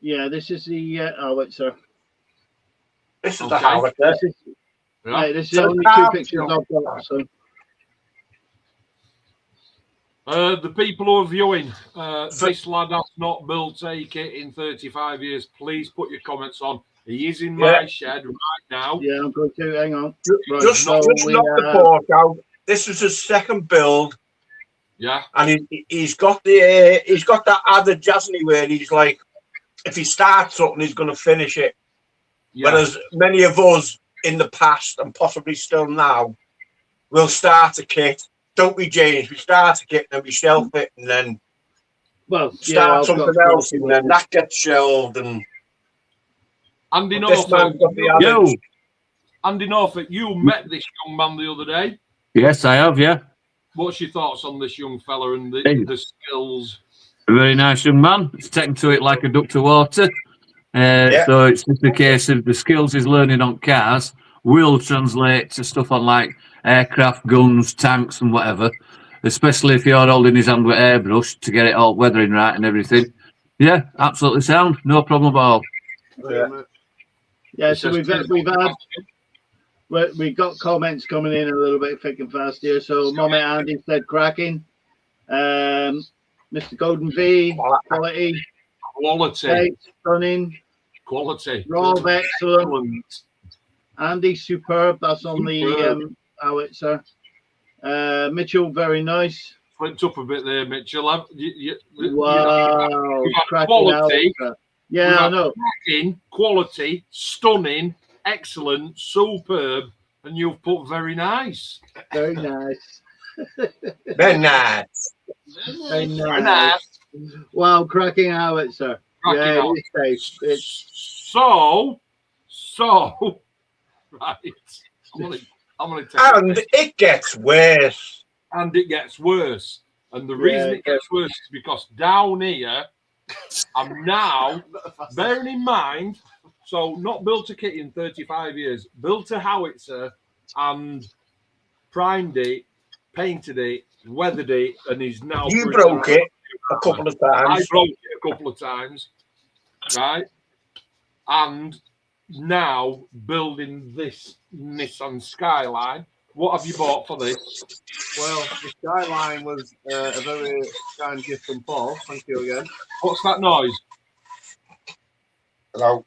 Yeah, this is the howitzer. This is the howitzer. This is only two pictures I've got. So. The people who are viewing, this lad has not built a kit in 35 years. Please put your comments on. He is in my shed right now. Yeah, I'm going to. Hang on. Just knock the pork out. This is his second build. Yeah, and he's got that adage, hasn't he, where he's like, if he starts something, he's going to finish it. Yeah. Whereas many of us in the past and possibly still now will start a kit, don't we, James? We start a kit and we shelf it, and then start something else, and then that gets shelved. And Andy Norfolk, you met this young man the other day. Yes, I have. Yeah. What's your thoughts on this young fella and the skills? A very nice young man. He's taken to it like a duck to water. So it's just a case of the skills he's learning on cars will translate to stuff on like aircraft, guns, tanks and whatever, especially if you're holding his hand with airbrush to get it all weathering right and everything. Yeah, absolutely sound. No problem at all. Yeah, so we've got comments coming in a little bit thick and fast here. So Mommy Andy said cracking. Mr. Golden V, quality. Stunning. Quality. Rob, excellent. Andy, superb. That's on the howitzer. Mitchell, very nice. Flipped up a bit there, Mitchell. Wow. Quality. Yeah, I know. Cracking, quality, stunning, excellent, superb, and you've put very nice. Very nice. Very nice. Very nice. Wow, cracking howitzer. So, right. I'm gonna take and it gets worse. And it gets worse. And the reason it gets worse is because down here, I'm now, bearing in mind, so not built a kit in 35 years, built a howitzer and primed it, painted it, weathered it, and is now... You broke it a couple of times. I broke it a couple of times. right? And now building this Nissan Skyline. What have you bought for this? Well, the Skyline was a very kind gift from Paul. Thank you again. What's that noise? Hello.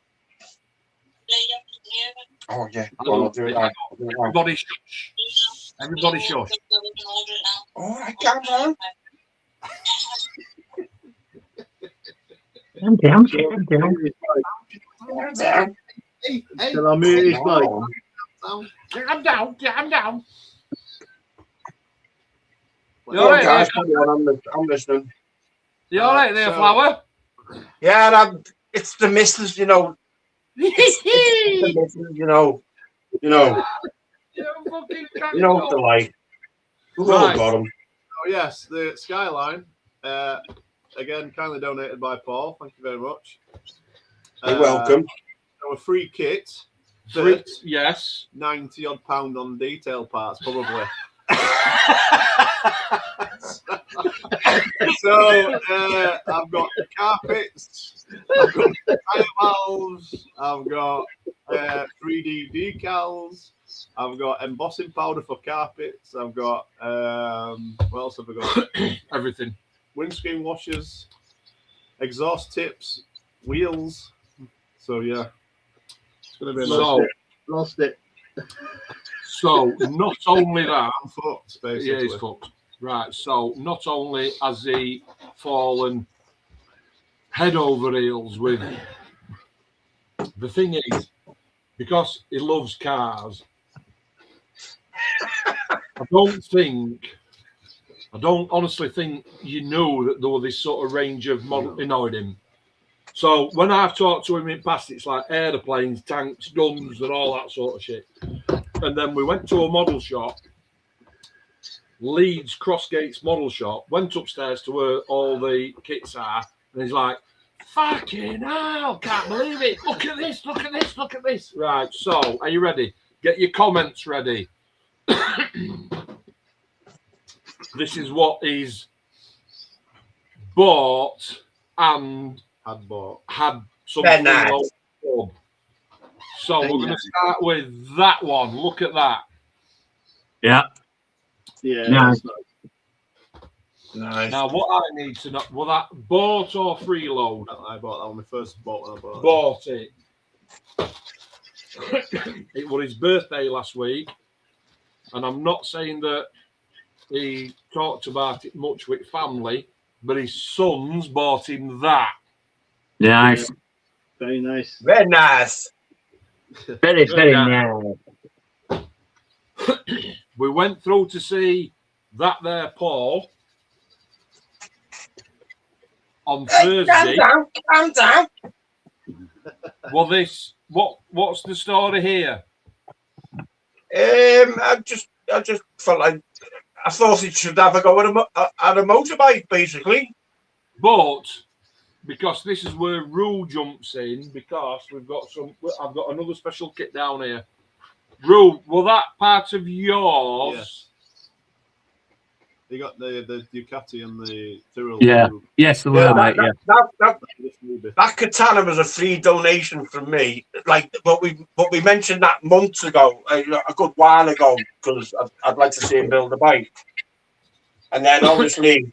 Oh yeah. Hello. I'll do it now. I'll do it now. Everybody shush. Everybody shush. All right, calm down. I'm down. Calm down. Hey, Shall I mute his mic? I'm down. You Go all on, right guys, there? carry on, I'm listening. You all right there, So- Flower? Yeah, it's the missus, you know. It's the missus, you know. You know what they're like. We've all Right. got 'em. Oh yes, the Skyline. Again, kindly donated by Paul. Thank you very much. You're welcome. So a free kit. Free- yes. 90 odd pound on detail parts, probably. So I've got carpets, I've got tire valves, I've got 3D decals, I've got embossing powder for carpets, I've got what else have I got? Everything. Windscreen washers, exhaust tips, wheels. So yeah, it's gonna be a So, Lost it. so not only that, nice foot, yeah, basically. he's fucked. Right. So not only has he fallen head over heels with the thing is, because he loves cars, I don't honestly think you knew that there was this sort of range of model annoyed him. So when I've talked to him in past, it's like airplanes, tanks, guns, and all that sort of shit. And then we went to a model shop, Leeds Crossgates model shop, went upstairs to where all the kits are, and he's like, fucking hell, can't believe it. Look at this, look at this, look at this. Right, so are you ready? Get your comments ready. This is what he's bought and had some Very free nice. load club. So we're going to start with that one. Look at that. Yeah. Yeah. Nice. Nice. Now, what I need to know, was that bought or freeload? I bought that one. My first bought one. I bought. Bought it. It was his birthday last week, and I'm not saying that he talked about it much with family, but his sons bought him that. Nice. Very nice. Very nice. Very, very Yeah. nice. We went through to see that there Paul on Thursday. Calm down. Well, what's the story here? I just felt like I thought it should have a go at a motorbike, basically. But because this is where Rule jumps in, because I've got another special kit down here. Rule, well, that part of yours. Yes. You got the Ducati and the Tyrrell. Yeah. Yes, the word, mate. Yeah. That katana was a free donation from me. Like, but we mentioned that months ago, a good while ago, because I'd like to see him build a bike. And then obviously,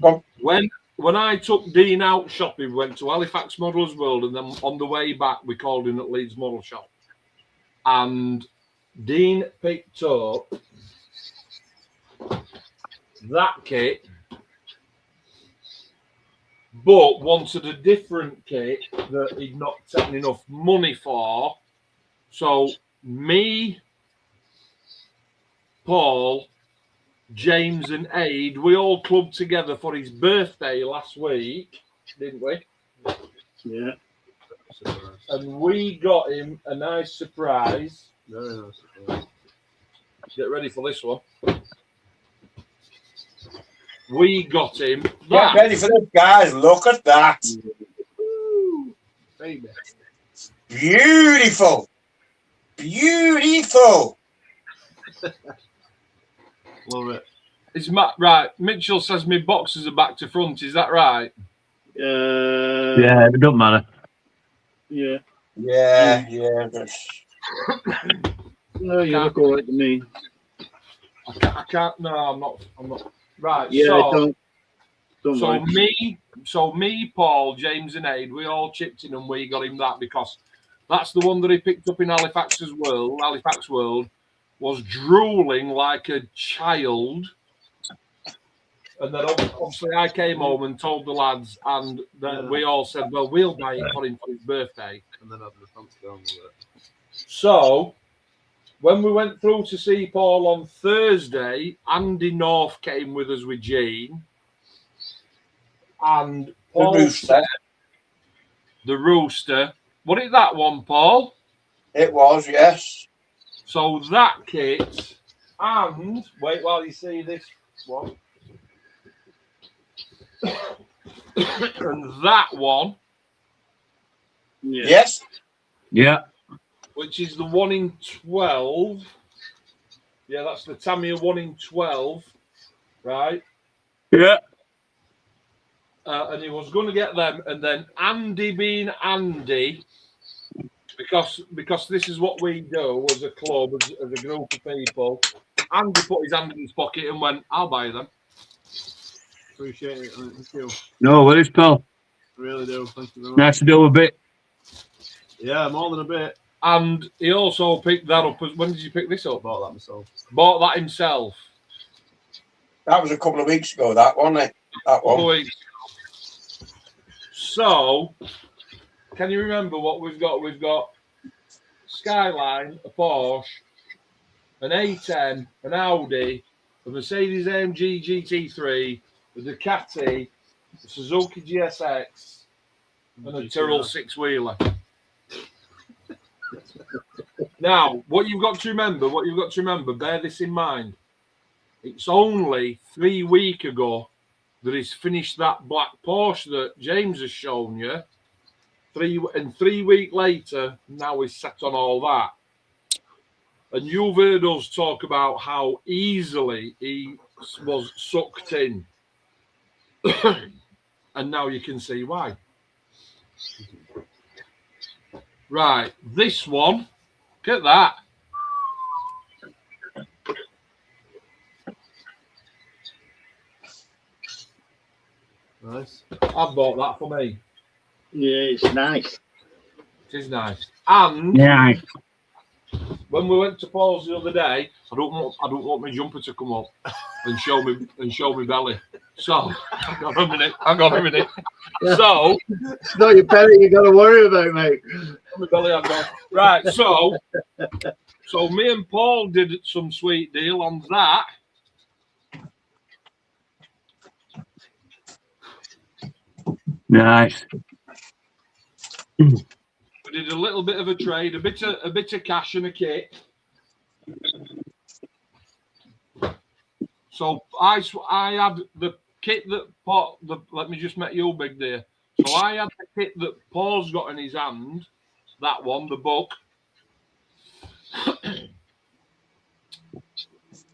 When I took Dean out shopping, we went to Halifax Models World, and then on the way back, we called in at Leeds Model Shop. And Dean picked up that kit, but wanted a different kit that he'd not taken enough money for. So me, Paul, James and Aid, we all clubbed together for his birthday last week, didn't we? Yeah. And we got him a nice surprise. Very nice surprise. Get ready for this one. We got him get that. ready for this, guys. Look at that. Baby. Beautiful. Beautiful. Love it. It's right. Mitchell says my boxes are back to front. Is that right? Yeah, it don't matter. Yeah. Yeah. No, you look all right to me. I can't. No, I'm not. Right. Yeah, So, don't so worry. me, Paul, James, and Aid, we all chipped in and we got him that because that's the one that he picked up in Halifax World, was drooling like a child. And then obviously I came home and told the lads, and we all said, well, we'll buy it for him for his birthday. And then have the fancy down with it. So when we went through to see Paul on Thursday, Andy North came with us with Jean. And Paul said, the Rooster. Was it that one, Paul? It was, yes. So that kit, and wait while you see this one. And that one. Yeah. Yes. Yeah. Which is the 1 in 12. Yeah, that's the Tamiya 1 in 12. Right? Yeah. And he was going to get them. And then Andy being Andy, because this is what we do as a club, as a group of people, Andy put his hand in his pocket and went, I'll buy them. Appreciate it. Thank you. No worries, pal. Really do. Thank you very much. Nice to do a bit. Yeah, more than a bit. And he also picked that up. When did you pick this up? Bought that myself. Bought that himself. That was a couple of weeks ago, that, wasn't it? That one. So, can you remember what we've got? We've got Skyline, a Porsche, an A10, an Audi, a Mercedes-AMG GT3, a Ducati, a Suzuki GSX, and a Tyrrell six-wheeler. Now, what you've got to remember, bear this in mind. It's only 3 weeks ago that he's finished that black Porsche that James has shown you. 3 weeks later, now he's set on all that. And you've heard us talk about how easily he was sucked in. And now you can see why. Right, this one, look at that. Nice. I bought that for me. Yeah, it's nice. It is nice. And Yeah. when we went to Paul's the other day, I don't want my jumper to come up and show me belly. So hang on a minute. So It's not your belly you got to worry about, mate. my belly I've got. Right, so me and Paul did some sweet deal on that. Nice. We did a little bit of a trade, a bit of cash and a kit. So I had the kit that Paul. Let me just make you big there. So I had the kit that Paul's got in his hand. That one, the book.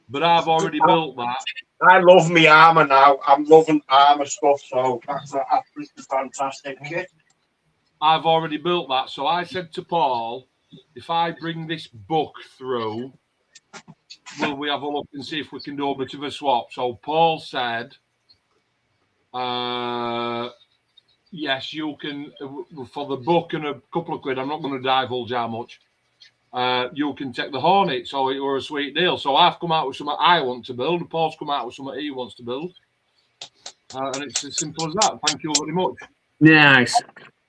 But I've already built that. I love me armour now. I'm loving armour stuff, so that's absolutely fantastic kit. I've already built that. So I said to Paul, if I bring this book through, will we have a look and see if we can do a bit of a swap? So Paul said, yes, you can, for the book and a couple of quid, I'm not going to divulge how much, you can take the Hornet. So it were a sweet deal. So I've come out with something I want to build. Paul's come out with something he wants to build. And it's as simple as that. Thank you very much. Nice.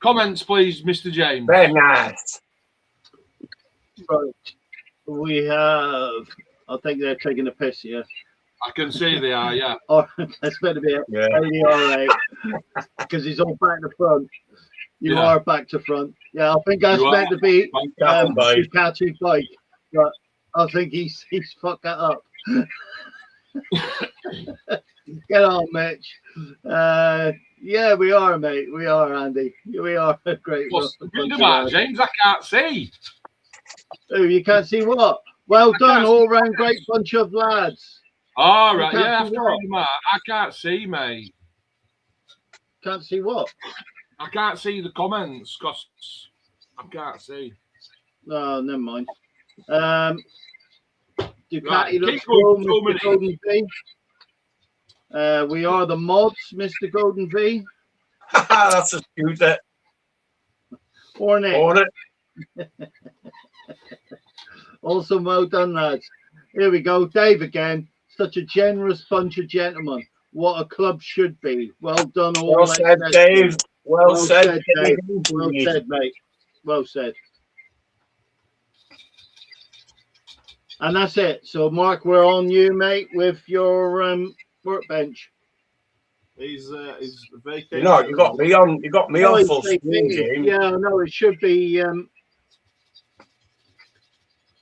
Comments, please, Mr. James. Very nice. Right. We have, I think they're taking a piss here. I can see they are, yeah. Oh, that's better be Yeah. all right. Because he's all back to front. You Yeah. are back to front. Yeah, I think that's You meant to be Bye. Ducati bike. But I think he's fucked that up. Get on, Mitch. Yeah, we are, mate. We are, Andy. We are a great. What's the bunch good of about lads. James? I can't see. Oh, you can't see what? Well done, can't all round great bunch of lads. All You right, can't yeah, see after what? reading that, I can't see, mate. Can't see what? I can't see the comments because I can't see. No, never mind. Ducati Right, looks keep going, cool, Mr. Dominic. Golden V. We are the mods, Mr. Golden V. That's a scooter. Hornet. Hornet. Also, well done, lads. Here we go. Dave again. Such a generous bunch of gentlemen. What a club should be. Well done, all. Well said, Dave. Well said, Dave. Dave. Well said, mate. Well said. And that's it. So, Mark, we're on you, mate, with your workbench. He's vacated. No, you got me on. You got me Oh, on he's full screen, vacated. James. Yeah, no, it should be.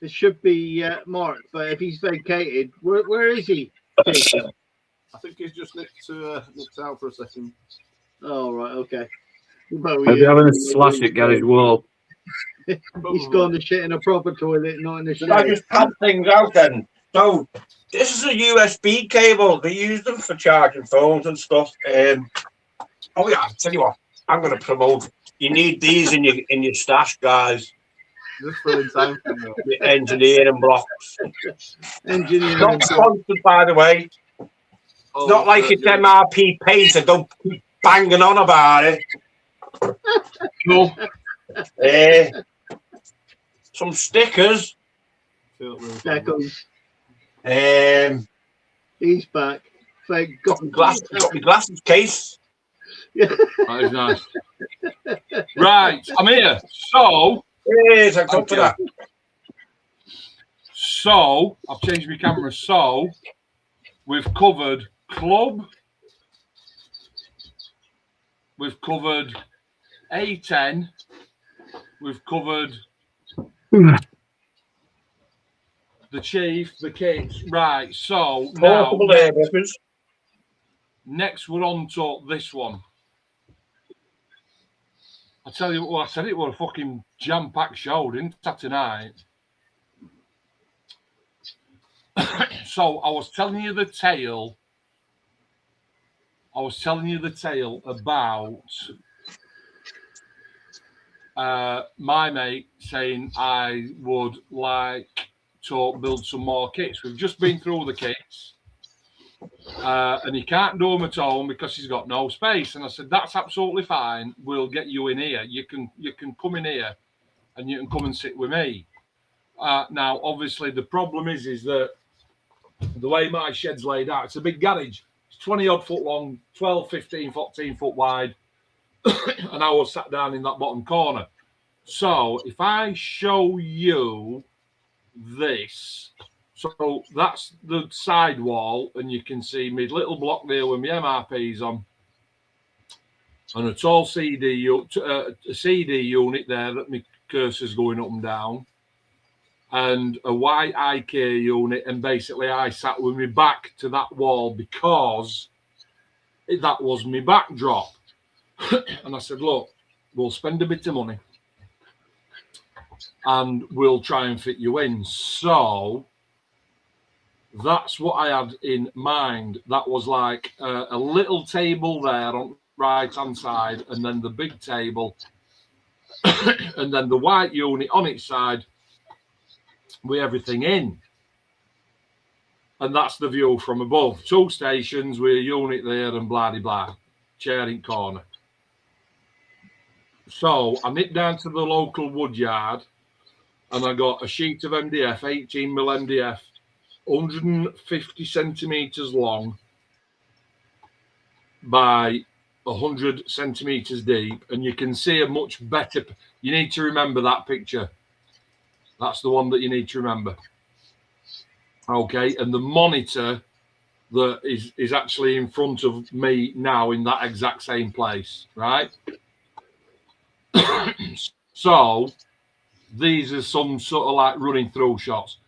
It should be Mark, but if he's vacated, where is he? I think he's just nipped out for a second. Oh, right, okay. Well, Maybe having a slash at Gary's wall. He's gone to shit in a proper toilet, not in a Should I shed. just pad things out then? So this is a USB cable. They use them for charging phones and stuff. Oh yeah, I'll tell you what. I'm going to promote. You need these in your stash, guys. Just for in time for you. Your engineering blocks. Engineering. Not sponsored, by the way. It's not like it's MRP paint. I don't keep banging on about it. No. Some stickers. Deckles. He's back. Thank got God. my glasses case. That is nice. Right, I'm here. So, Yes, I got for that. So, I've changed my camera. So, we've covered club. We've covered A10. We've covered the chief, the kids. Right, so now Portable airbrushers. next we're on to this one. I tell you what, I said it was a fucking jam-packed show, didn't I, tonight? So I was telling you the tale. About my mate saying I would like to build some more kits. We've just been through the kits. And he can't do them at home because he's got no space. And I said, that's absolutely fine. We'll get you in here. You can come in here and you can come and sit with me. Now, obviously, the problem is that the way my shed's laid out, it's a big garage. It's 20 odd foot long, 12, 15, 14 foot wide. And I was sat down in that bottom corner. So if I show you this, so that's the side wall, and you can see my little block there with my MRPs on, and a tall CD unit there that my cursor's going up and down, and a white IK unit, and basically I sat with my back to that wall because that was my backdrop. And I said, look, we'll spend a bit of money and we'll try and fit you in. So that's what I had in mind. That was like a little table there on the right-hand side, and then the big table, and then the white unit on its side with everything in. And that's the view from above. 2 stations with a unit there and blah-de-blah. Chair in corner. So I nipped down to the local wood yard and I got a sheet of MDF, 18 mil MDF, 150 centimeters long by 100 centimeters deep. And you can see a much better, you need to remember that picture. That's the one that you need to remember. Okay, and the monitor that is actually in front of me now in that exact same place, right? So these are some sort of like running through shots.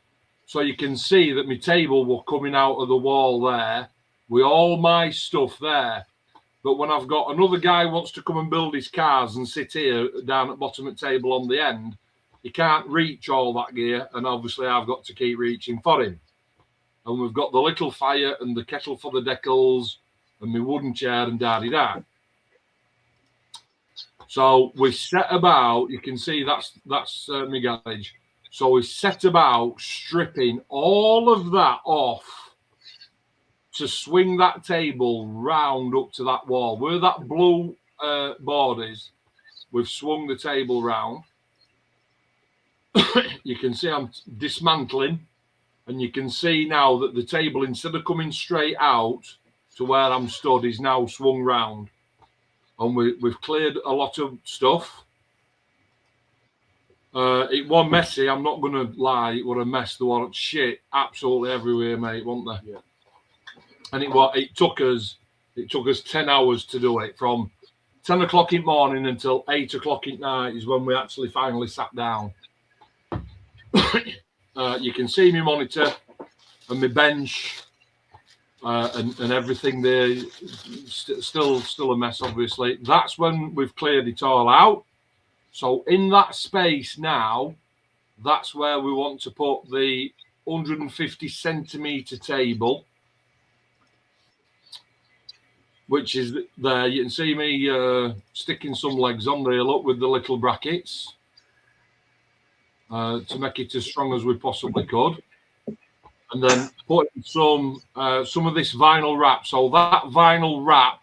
So you can see that my table was coming out of the wall there with all my stuff there. But when I've got another guy who wants to come and build his cars and sit here down at bottom of the table on the end, he can't reach all that gear, and obviously I've got to keep reaching for him. And we've got the little fire and the kettle for the decals and my wooden chair and da-de-da. So we set about, you can see that's my garage. So we set about stripping all of that off to swing that table round up to that wall. Where that blue board is, we've swung the table round. You can see I'm dismantling, and you can see now that the table, instead of coming straight out to where I'm stood, is now swung round. And we've cleared a lot of stuff. It was messy, I'm not going to lie. It was a mess. There was shit absolutely everywhere, mate, wasn't there? Yeah. And it took us 10 hours to do it. From 10 o'clock in the morning until 8 o'clock at night is when we actually finally sat down. You can see my monitor and my bench and everything there. Still a mess, obviously. That's when we've cleared it all out. So in that space now, that's where we want to put the 150 centimetre table, which is there. You can see me sticking some legs on there, look, with the little brackets to make it as strong as we possibly could. And then putting some of this vinyl wrap. So that vinyl wrap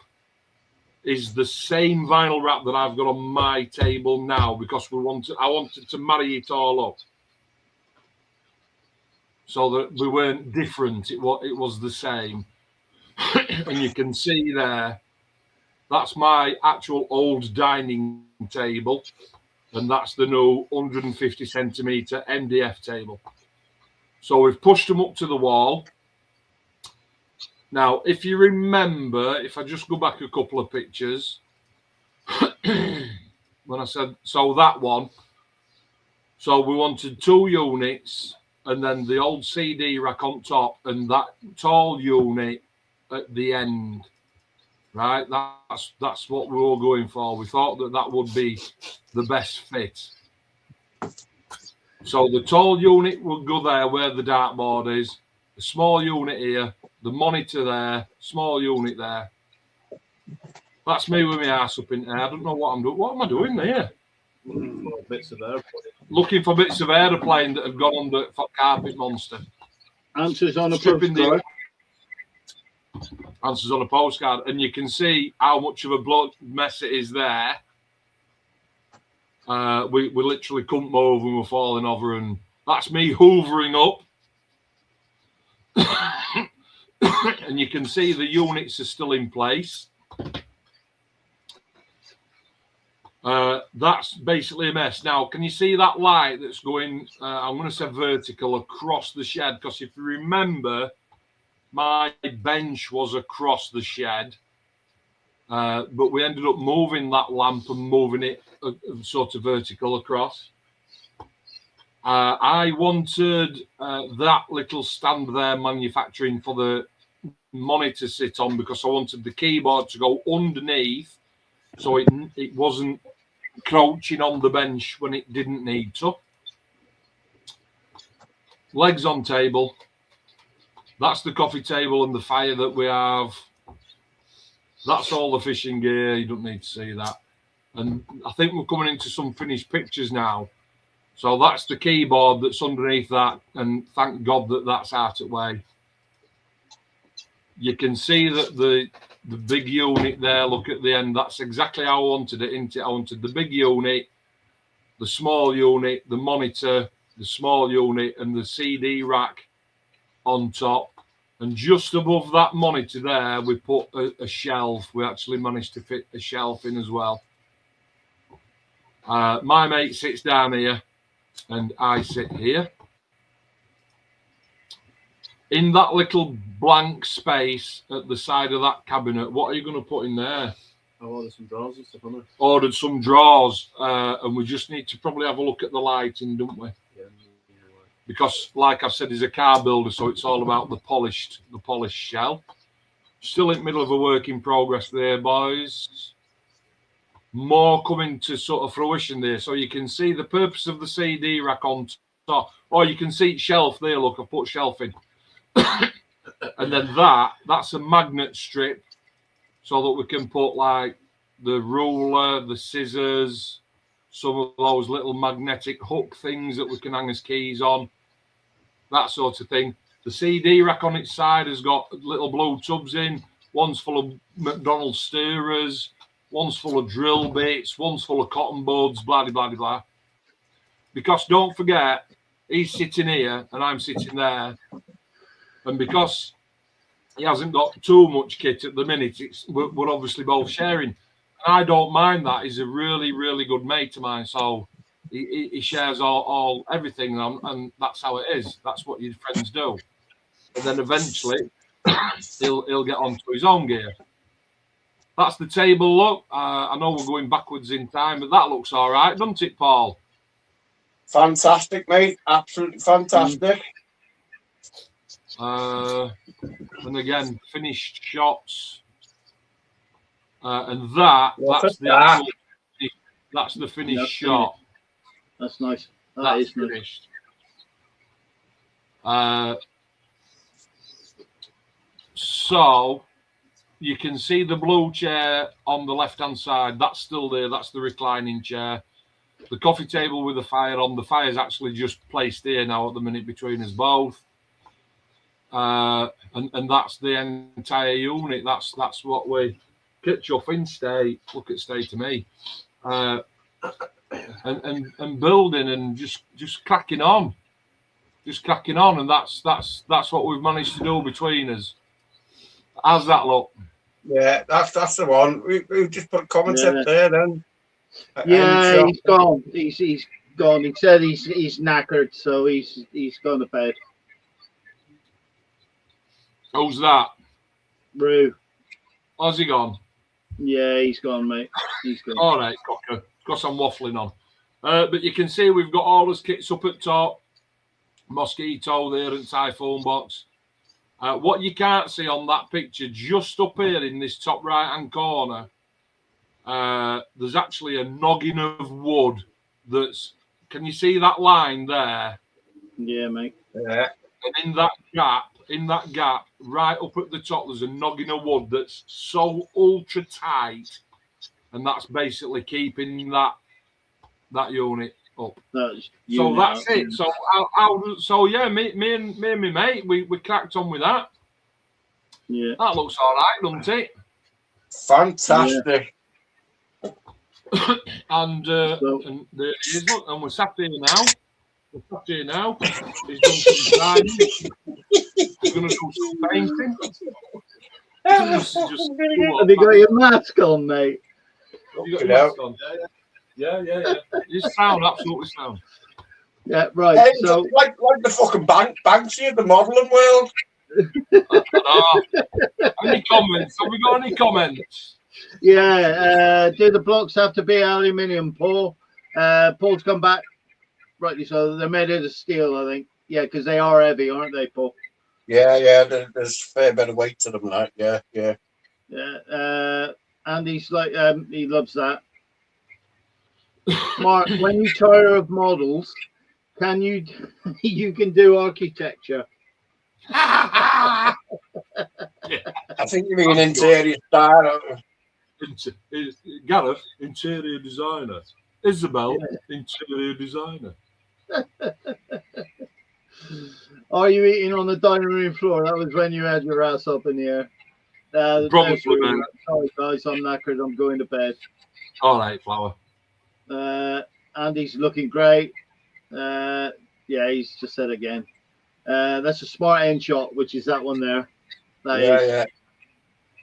is the same vinyl wrap that I've got on my table now, because I wanted to marry it all up so that we weren't different. It was the same. And you can see there, that's my actual old dining table, and that's the new 150 centimetre MDF table. So we've pushed them up to the wall. Now, if you remember, if I just go back a couple of pictures, when I said, so that one, so we wanted 2 units and then the old CD rack on top and that tall unit at the end, right? That's what we were going for. We thought that would be the best fit. So the tall unit would go there where the dartboard is, the small unit here, the monitor there, small unit there. That's me with my ass up in there. I don't know what I'm doing. What am I doing there? Bits of airplane. Looking for bits of aeroplane that have gone on the carpet monster. Answers on a Stripping postcard. Answers on a postcard, and you can see how much of a blood mess it is there. We literally couldn't move and we're falling over, and that's me hoovering up. And you can see the units are still in place. That's basically a mess. Now, can you see that light that's going, I'm going to say vertical, across the shed? Because if you remember, my bench was across the shed, but we ended up moving that lamp and moving it sort of vertical across. I wanted that little stand there manufacturing for the monitor sit on, because I wanted the keyboard to go underneath so it wasn't crouching on the bench when it didn't need to. Legs on table. That's the coffee table and the fire that we have. That's all the fishing gear. You don't need to see that. And I think we're coming into some finished pictures now. So that's the keyboard that's underneath that, and thank God that that's out of the way. You can see that the big unit there, look at the end, that's exactly how I wanted it, isn't it? I wanted the big unit, the small unit, the monitor, the small unit, and the CD rack on top. And just above that monitor there, we put a shelf. We actually managed to fit a shelf in as well. My mate sits down here, and I sit here. In that little blank space at the side of that cabinet, what are you going to put in there? I've ordered some drawers and stuff, haven't I? Ordered some drawers, and we just need to probably have a look at the lighting, don't we? Yeah. Because, like I said, he's a car builder, so it's all about the polished shell. Still in the middle of a work in progress there, boys. More coming to sort of fruition there. So you can see the purpose of the CD rack on top. Oh, you can see shelf there. Look, I've put shelf in. And then that's a magnet strip so that we can put like the ruler, the scissors, some of those little magnetic hook things that we can hang as keys on, that sort of thing. The CD rack on its side has got little blue tubs in. One's full of McDonald's stirrers, one's full of drill bits, one's full of cotton buds, blah, blah, blah, blah. Because don't forget, he's sitting here and I'm sitting there. And because he hasn't got too much kit at the minute, we're obviously both sharing. And I don't mind that. He's a really, really good mate of mine. So he shares all everything, and that's how it is. That's what your friends do. And then eventually he'll get onto his own gear. That's the table look. I know we're going backwards in time, but that looks all right, doesn't it, Paul? Fantastic, mate. Absolutely fantastic. And again, finished shots. And that's the finished shot. That's nice. That's finished. So you can see the blue chair on the left-hand side. That's still there. That's the reclining chair. The coffee table with the fire on. The fire's actually just placed here now at the minute between us both. And that's the entire unit. That's what we get you off in state. Look at stay to me. And building and just cracking on. Just cracking on, and that's what we've managed to do between us. How's that look? Yeah, that's the one. We just put comments up there then. Yeah, he's gone. He's gone. He said he's knackered, so he's gone to bed. Who's that? Roo. How's he gone? Yeah, he's gone, mate. He's gone. All right, Cocker. Because I'm waffling on. But you can see we've got all his kits up at top. Mosquito there and Typhoon box. What you can't see on that picture, just up here in this top right-hand corner, there's actually a noggin of wood that's... Can you see that line there? Yeah, mate. Yeah. And in that gap, right up at the top, there's a noggin of wood that's so ultra tight, and that's basically keeping that unit up. So that's it. So yeah, me and my mate, we cracked on with that. Yeah, that looks all right, doesn't it? Fantastic. Yeah. and there it is. Look, and we're sat here now. He's done some grinding. He's going to do some painting. Have you got your mask on, mate? You got your mask on? Yeah. You sound absolutely sound. Yeah, right. Hey, so, like the fucking Banksy of the modelling world. Any comments? Have we got any comments? Yeah. Do the blocks have to be aluminium, Paul? Paul's come back. Rightly so. They're made out of steel, I think. Yeah, because they are heavy, aren't they, Paul? Yeah. There's a fair bit of weight to them, like. Yeah. Yeah. Andy's like, he loves that. Mark, when you tire of models, can you can do architecture? I think you mean interior style. Gareth, interior designer. Isabel, interior designer. Are you eating on the dining room floor? That was when you had your ass up in the air. Probably, man. Sorry, guys, I'm knackered. I'm going to bed. All right, Flower. Andy's looking great. Yeah, he's just said again. That's a smart end shot, which is that one there. Yeah.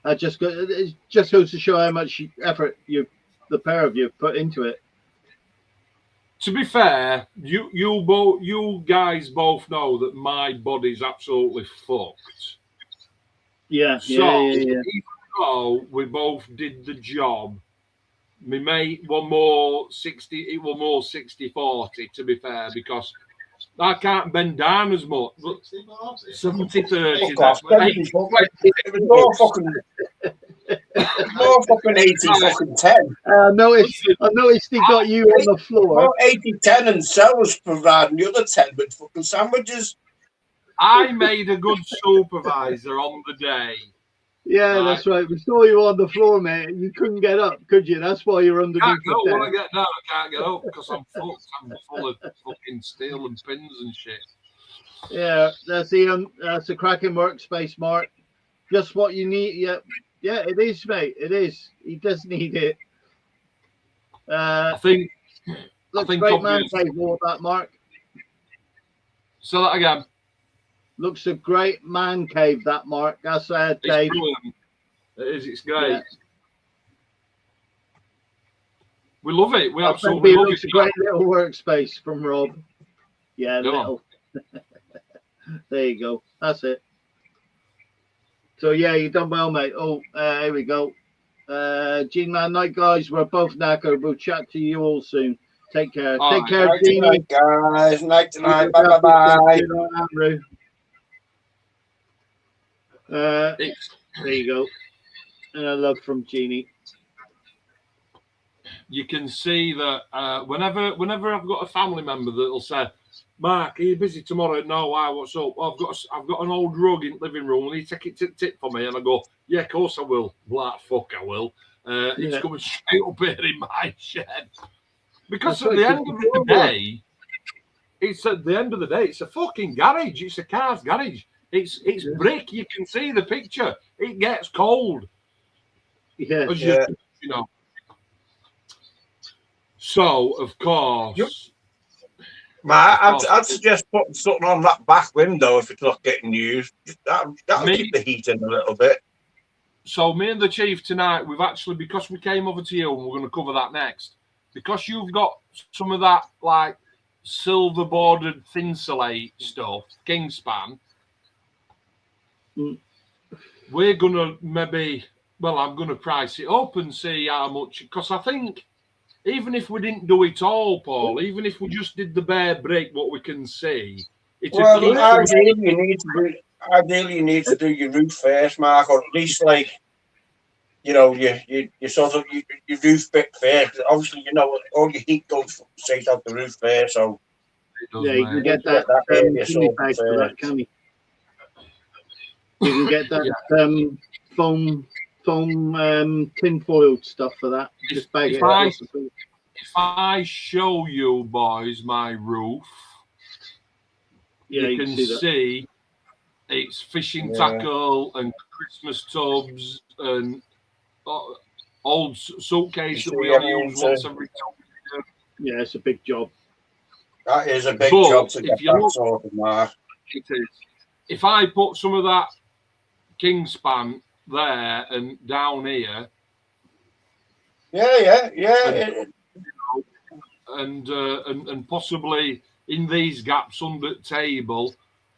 It just goes to show how much effort the pair of you put into it. To be fair, you guys both know that my body's absolutely fucked. Yeah. Even though we both did the job, my mate were more 60-40, to be fair, because I can't bend down as much. 70-30. It was more fucking 80-10. I noticed he got you on the floor. More 80-10 and Sel was providing the other 10 with fucking sandwiches. I made a good supervisor on the day. Yeah, Right. that's right. We saw you on the floor, mate. You couldn't get up, could you? That's why you're underneath Can't the get up when I desk. get down. I can't get up because I'm fucked. I'm full of fucking steel and pins and shit. Yeah, that's Ian. That's a cracking workspace, Mark. Just what you need. Yeah, yeah, it is, mate. It is. He does need it. I think. Looks think great, man. obviously- Cave, all that, Mark. Say that again. Looks a great man cave, that, Mark. That's It's Dave. brilliant. It is. It's great. Yeah. We love it. We It absolutely love looks it. a great little workspace from Rob. Yeah, Go on. little. There you go. That's it. So yeah, you done well, mate. Oh, here we go. G-Man, night, guys. We're both knackered. We'll chat to you all soon. Take care. All Take right. care, Night Jeannie. tonight, guys. Night tonight. Look Bye after bye. yourself, Andrew. It's, There you go. And a love from Jeannie. you can see that whenever I've got a family member that'll say, "Mark, are you busy tomorrow?" "No, why? What's up?" "Well, I've got an old rug in the living room. Will you take it to tip for me?" And I go, "Yeah, of course I will." Like fuck, I will. It's Yeah. coming straight up here in my shed because That's at the right, end of the day, it's a fucking garage. It's a car's garage. It's Yeah. brick. You can see the picture. It gets cold. Yeah. As Yeah. you know. So of course, Yep. I'd suggest putting something on that back window if it's not getting used. That'll keep the heat in a little bit. so me and the chief tonight, we've actually, because we came over to you and we're going to cover that next, because you've got some of that like silver bordered thinsulate stuff, Kingspan. Mm. We're gonna I'm gonna price it up and see how much, because I think even if we didn't do it all, Paul, even if we just did the bare brick, what we can see, it's Well, ideally you need to do your roof first, Mark, or at least like you sort of your roof bit first. Obviously, all your heat goes straight out the roof there, so Yeah, you can get that area chimney sorted bag for that, first. can you? You can get that foam tinfoil stuff for that. Just bag if it up. If I show you boys my roof, Yeah, you can see it's fishing tackle and Christmas tubs and old suitcase that we only use once every 2 years. Yeah, it's a big job. That is a big But job to get if you that look- sorted, Mark. It is. If I put some of that Kingspan there and down here, Yeah. and possibly in these gaps under the table,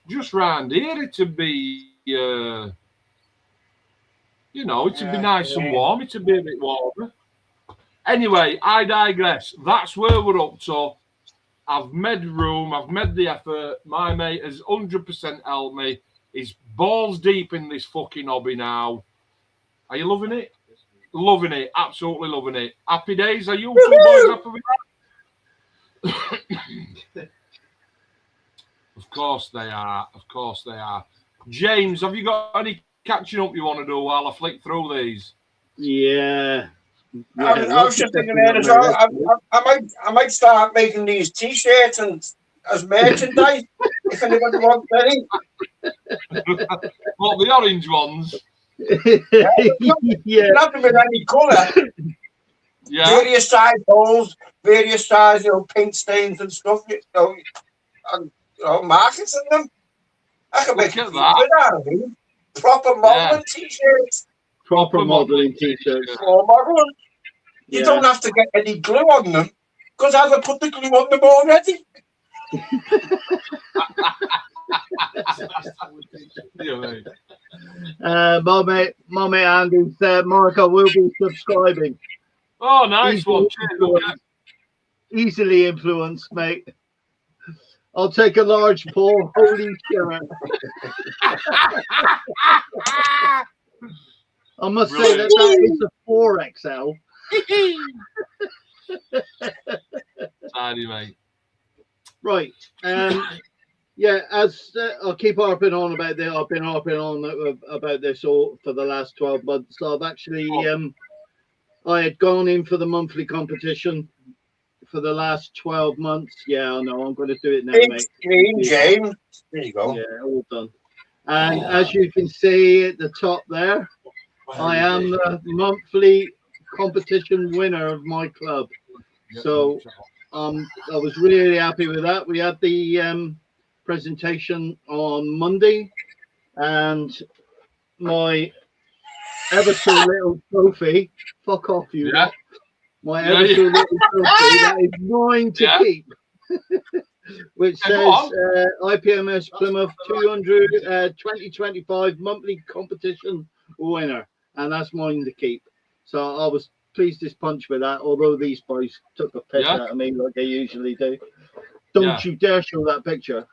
just round here, it'd be it'd be nice and warm. It'd be a bit warmer. Anyway, I digress. That's where we're up to. I've made room. I've made the effort. My mate has 100% helped me. He's balls deep in this fucking hobby now. Are you loving it? Loving it. Absolutely loving it. Happy days. Are you two boys happy with that? Of course they are. Of course they are. James, have you got any catching up you want to do while I flick through these? Yeah. I was just thinking there as well. I might start making these T-shirts and as merchandise if anybody wants any. What, the orange ones? Yeah. Not them in any colour. Yeah. Various size holes, various size, paint stains and stuff. Markets in them. I can make Look at a that. bit out of them. Proper modelling T-shirts. Proper modelling T-shirts. Or modelling. You Yeah. don't have to get any glue on them because I've put the glue on them already. Yeah, mate. My mate Andy said, Mark, I will be subscribing. Oh, nice one. Cheers, okay. Easily influenced, mate. I'll take a large Paul. Holy shirt. I must say that is a 4XL. Tidy, mate. Right. Yeah, as I'll keep harping on about this. I've been harping on about this all for the last 12 months. So I've actually, I had gone in for the monthly competition for the last 12 months. Yeah, I know. I'm going to do it now, mate. James. There you go. Yeah, all done. And as you can see at the top there, I am the monthly competition winner of my club. So I was really happy with that. We had the presentation on Monday, and my ever so little trophy. Fuck off, you lot. My ever so little trophy that is mine to keep. Which says IPMS Plymouth 200 2025 monthly competition winner, and that's mine to keep. So I was pleased as punch with that, although these boys took a piss out of me like they usually do. Don't you dare show that picture.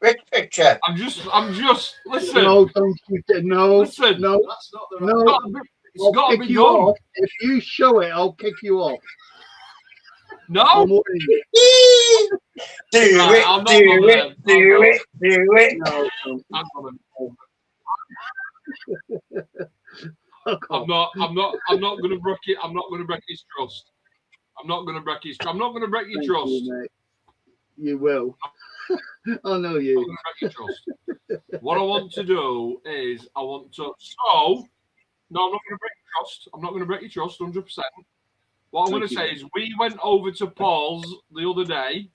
Which picture? I'm just listen. No, don't you dare. No, listen. No, That's not the no. It's got to be you done. off. If you show it, I'll kick you off. No. I'm warning you. Do it. No, I'm not going to break it. I'm not going to break his trust. I'm not going to break his trust. I'm not going to break your trust. You will. I know you. I'm not going to break your trust. What I want to do is no, I'm not going to break your trust. I'm not going to break your trust 100%. What I'm going to say is we went over to Paul's the other day.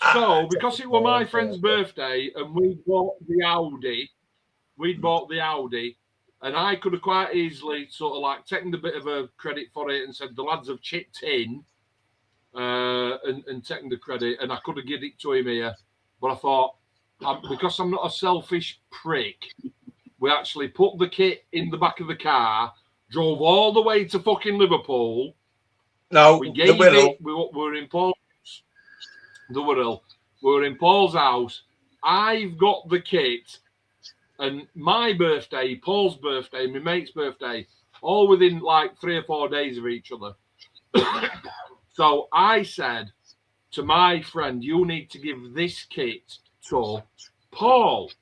So because it was my friend's birthday and we bought the Audi, and I could have quite easily sort of like taken a bit of a credit for it and said the lads have chipped in and taken the credit, and I could have given it to him here. But I thought, because I'm not a selfish prick, we actually put the kit in the back of the car, drove all the way to fucking Liverpool. No, we gave it. We were in Paul's. The Wirral. We were in Paul's house. I've got the kit, and my birthday, Paul's birthday, my mate's birthday, all within like 3 or 4 days of each other. So I said to my friend, you need to give this kit to Paul,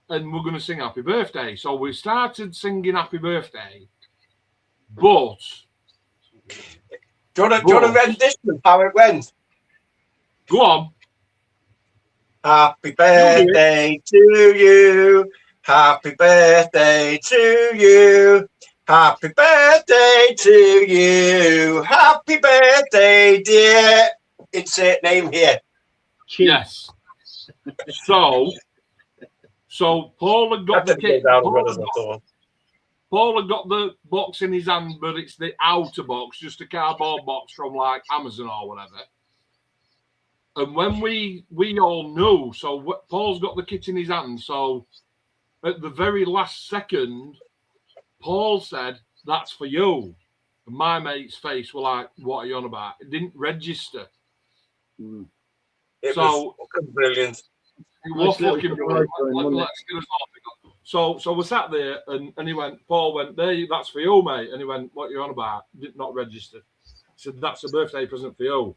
and we're going to sing happy birthday. So we started singing happy birthday, but do you want a rendition of how it went? Go on. Happy birthday to you. Happy birthday to you. Happy birthday to you. Happy birthday, dear. Insert name here. Yes. So Paul had got the kit. Paul had got the box in his hand, but it's the outer box, just a cardboard box from like Amazon or whatever. And when we all knew, so Paul's got the kit in his hand. So at the very last second, Paul said, "That's for you." And my mate's face were like, "What are you on about?" It didn't register. It was fucking brilliant. It was fucking brilliant. So we sat there, and Paul went, "There, that's for you, mate." And he went, "What are you on about?" Did not register. I said, "That's a birthday present for you."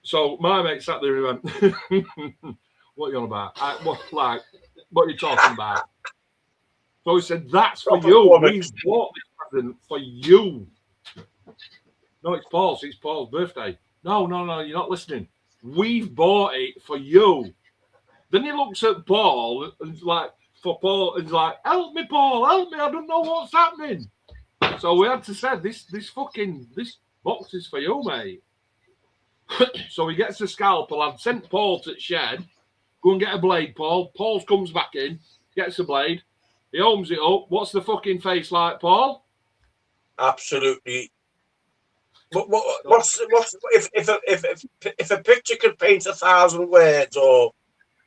So my mate sat there and went, "What are you on about? What are you talking about?" So he said, "That's for you. We bought this present for you." No, it's Paul's. It's Paul's birthday. No, you're not listening. We've bought it for you. Then he looks at Paul and he's like, "Help me, Paul, help me. I don't know what's happening." So we had to say, this box is for you, mate. So he gets a scalpel. I'd sent Paul to the shed. Go and get a blade, Paul. Paul comes back in, gets a blade. He opens it up. What's the fucking face like, Paul? Absolutely. What's if a picture could paint 1,000 words, or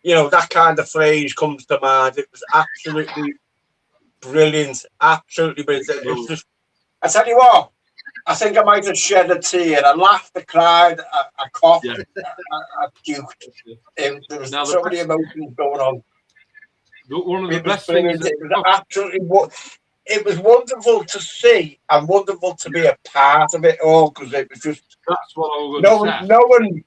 that kind of phrase comes to mind? It was absolutely brilliant. Absolutely brilliant. It was just, I tell you what, I think I might have shed a tear. I laughed, I cried, I coughed, I puked. There was so many emotions going on. One of the best things. It was absolutely it was wonderful to see and wonderful to be a part of it all, because it was just That's what I was going to say.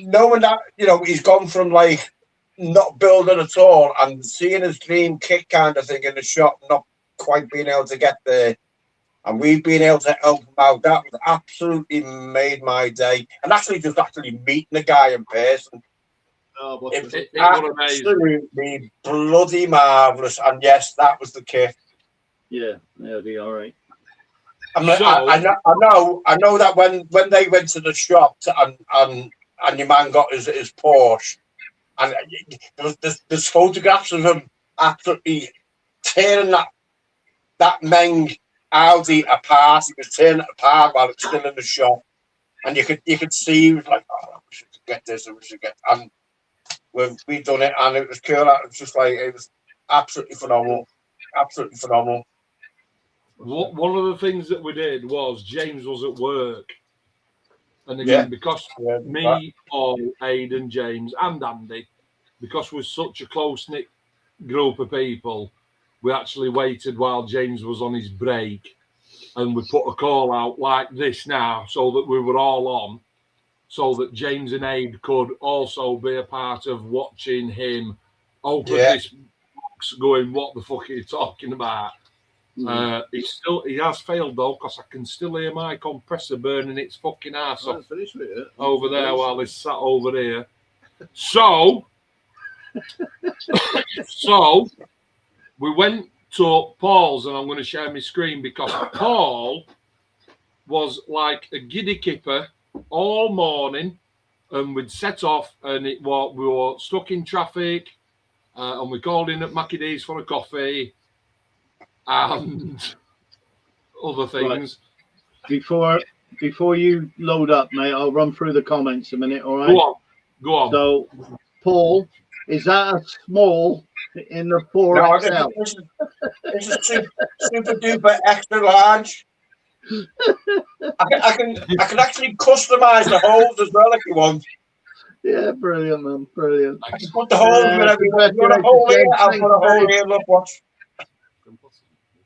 knowing that, you know, he's gone from like not building at all and seeing his dream kick kind of thing in the shop, not quite being able to get there, and we've been able to help him out. That was absolutely made my day. And actually just meeting the guy in person. Oh, but It was It was amazing. absolutely bloody marvellous. And yes, that was the kick. Yeah, they'll be all right. I mean, So- I know that when they went to the shop and your man got his Porsche, and there's photographs of him absolutely tearing that Meng Audi apart. He was tearing it apart while it's still in the shop, and you could see he was like, "Oh, we should get this, and we should get." And we've done it, and it was cool. It was just like, it was absolutely phenomenal, absolutely phenomenal. One of the things that we did was James was at work, and again, because me, Paul, Aidan, James, and Andy, because we're such a close knit group of people, we actually waited while James was on his break, and we put a call out like this now, so that we were all on, so that James and Aid could also be a part of watching him open this box, going, "What the fuck are you talking about?" He has failed though, because I can still hear my compressor burning its fucking ass off finished with it. over there while it's sat over here. So we went to Paul's, and I'm going to share my screen because Paul was like a giddy kipper all morning, and we'd set off, and we were stuck in traffic, and we called in at Mackie D's for a coffee and other things. Right. Before you load up, mate, I'll run through the comments a minute. All right. Go on. So, Paul, is that a small in the 4XL? It's a super duper extra large. I can actually customize the holes as well if you want. Yeah, brilliant, man, brilliant. I can put the holes in everywhere. You want a hole here? I'll put a hole here. Look, watch.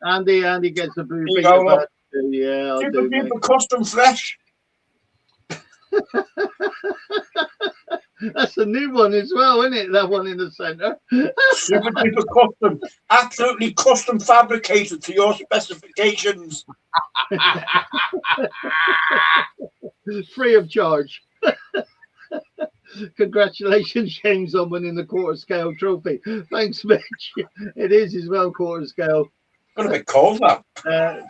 Andy gets the booth. You go, look. Yeah, I'll Super do, mate. duper custom fresh. That's a new one as well, isn't it? That one in the centre. Super duper custom. Absolutely custom fabricated to your specifications. Free of charge. Congratulations, James, on winning the quarter scale trophy. Thanks, Mitch. It is as well quarter scale. Got a bit cold now.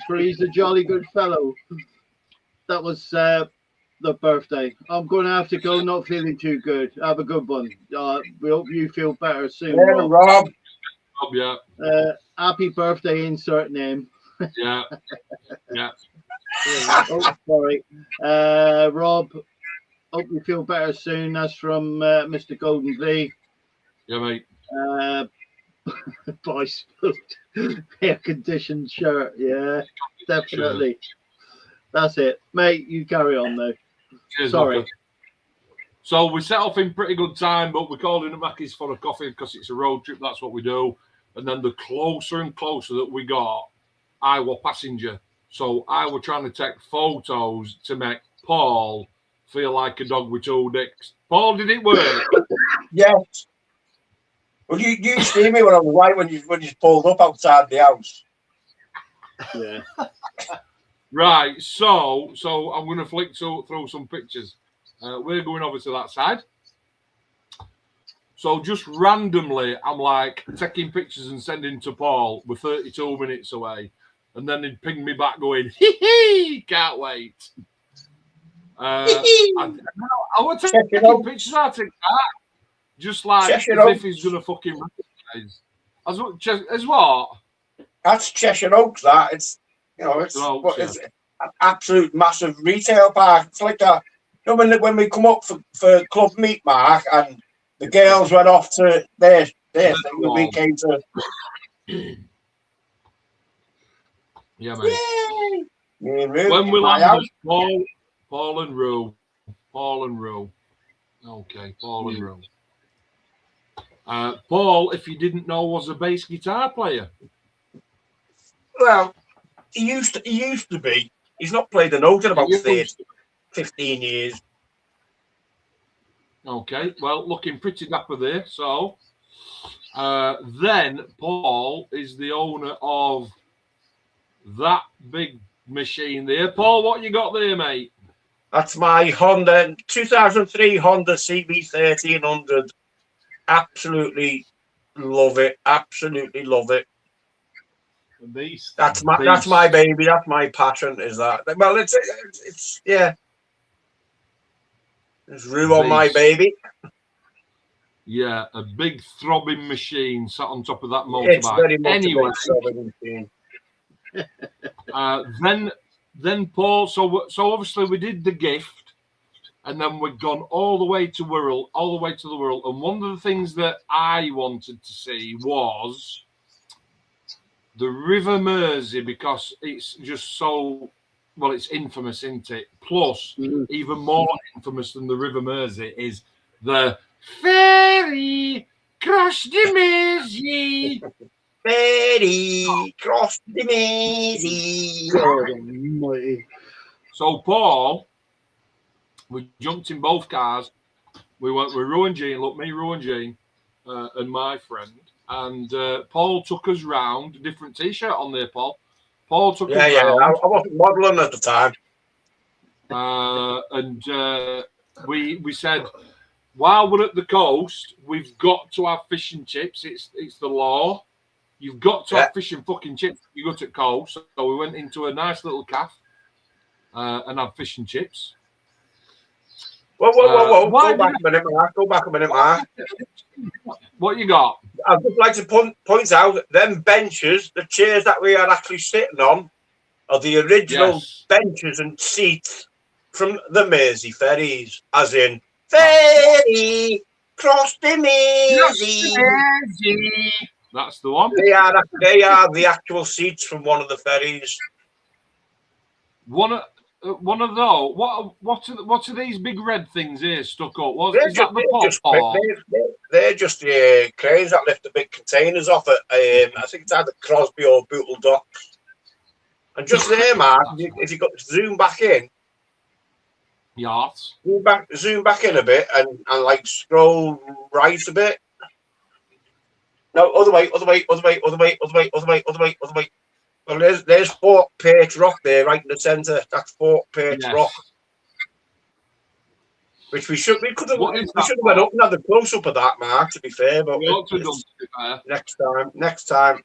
For he's a jolly good fellow. That was the birthday. I'm going to have to go. Not feeling too good. Have a good one. We hope you feel better soon. Yeah, Rob. Yeah. Happy birthday. Insert name. Yeah. Yeah. Oh, sorry. Rob. Hope you feel better soon. That's from Mr. Golden V. Yeah, mate. Vice air conditioned shirt. Yeah, definitely. That's it, mate. You carry on though. Cheers, sorry. Walker. So we set off in pretty good time, but we called in at Mackie's for a coffee because it's a road trip. That's what we do. And then the closer and closer that we got, I were passenger. So I were trying to take photos to make Paul feel like a dog with two dicks. Paul, did it work? Yes. Well, you see me when I was right when you pulled up outside the house. Yeah. Right. So I'm going to flick through some pictures. We're going over to that side. So just randomly, I'm like taking pictures and sending to Paul. We're 32 minutes away, and then he'd ping me back going, "Hee hee, can't wait." I would take pictures out of that, just like as if he's gonna fucking recognize. As what? That's Cheshire Oaks. That it's it's an absolute massive retail park. It's like that. You know, when we come up for club meet, Mark, and the girls went off to their thing that we came to. Yeah, mate. Yay! When we landed, Paul and Rue. Okay, Paul and Rue. Paul, if you didn't know, was a bass guitar player. Well, he used to be. He's not played a note in about He used 15 years. Okay, well, looking pretty dapper there. So, then Paul is the owner of that big machine there. Paul, what you got there, mate? That's my Honda 2003 Honda CB 1300. Absolutely love it. Absolutely love it. The beast. That's my baby. That's my passion. Is that? Well, it's yeah. It's Rue on my baby. Yeah, a big throbbing machine sat on top of that It's motorbike. very much Anyway, a throbbing machine. then Paul. So obviously we did the gift, and then we'd gone all the way to Wirral, all the way to the Wirral. And one of the things that I wanted to see was the River Mersey, because it's just so, well, it's infamous, isn't it? Plus, even more infamous than the River Mersey is the ferry across the Mersey. Ferry cross the Mersey. God almighty. So, Paul, we jumped in both cars. We went with Rowan Jean, look, me, Rowan Jean, and my friend. And Paul took us round. Different T-shirt on there, Paul. Paul took us round. I wasn't modelling at the time. We said, while we're at the coast, we've got to have fish and chips. It's the law. You've got to have fish and fucking chips. You go to the coast. So we went into a nice little cafe and had fish and chips. Whoa. Go back a minute, Mark. What you got? I'd just like to point out them benches, the chairs that we are actually sitting on, are the original benches and seats from the Mersey ferries, as in ferry cross the Mersey. That's the one. They are the actual seats from one of the ferries. One of those. What are these big red things here stuck up? Is that the pop? They're just cranes that lift the big containers off it. I think it's either Crosby or Bootle Docks. And just there, Mark, if you got to zoom back in, Yes. Zoom back in a bit and like scroll right a bit. No, other way. Well, there's Fort Page Rock there, right in the centre. That's Fort Page Rock. Which we should have went up and had a close up of that, Mark. To be fair, but next time.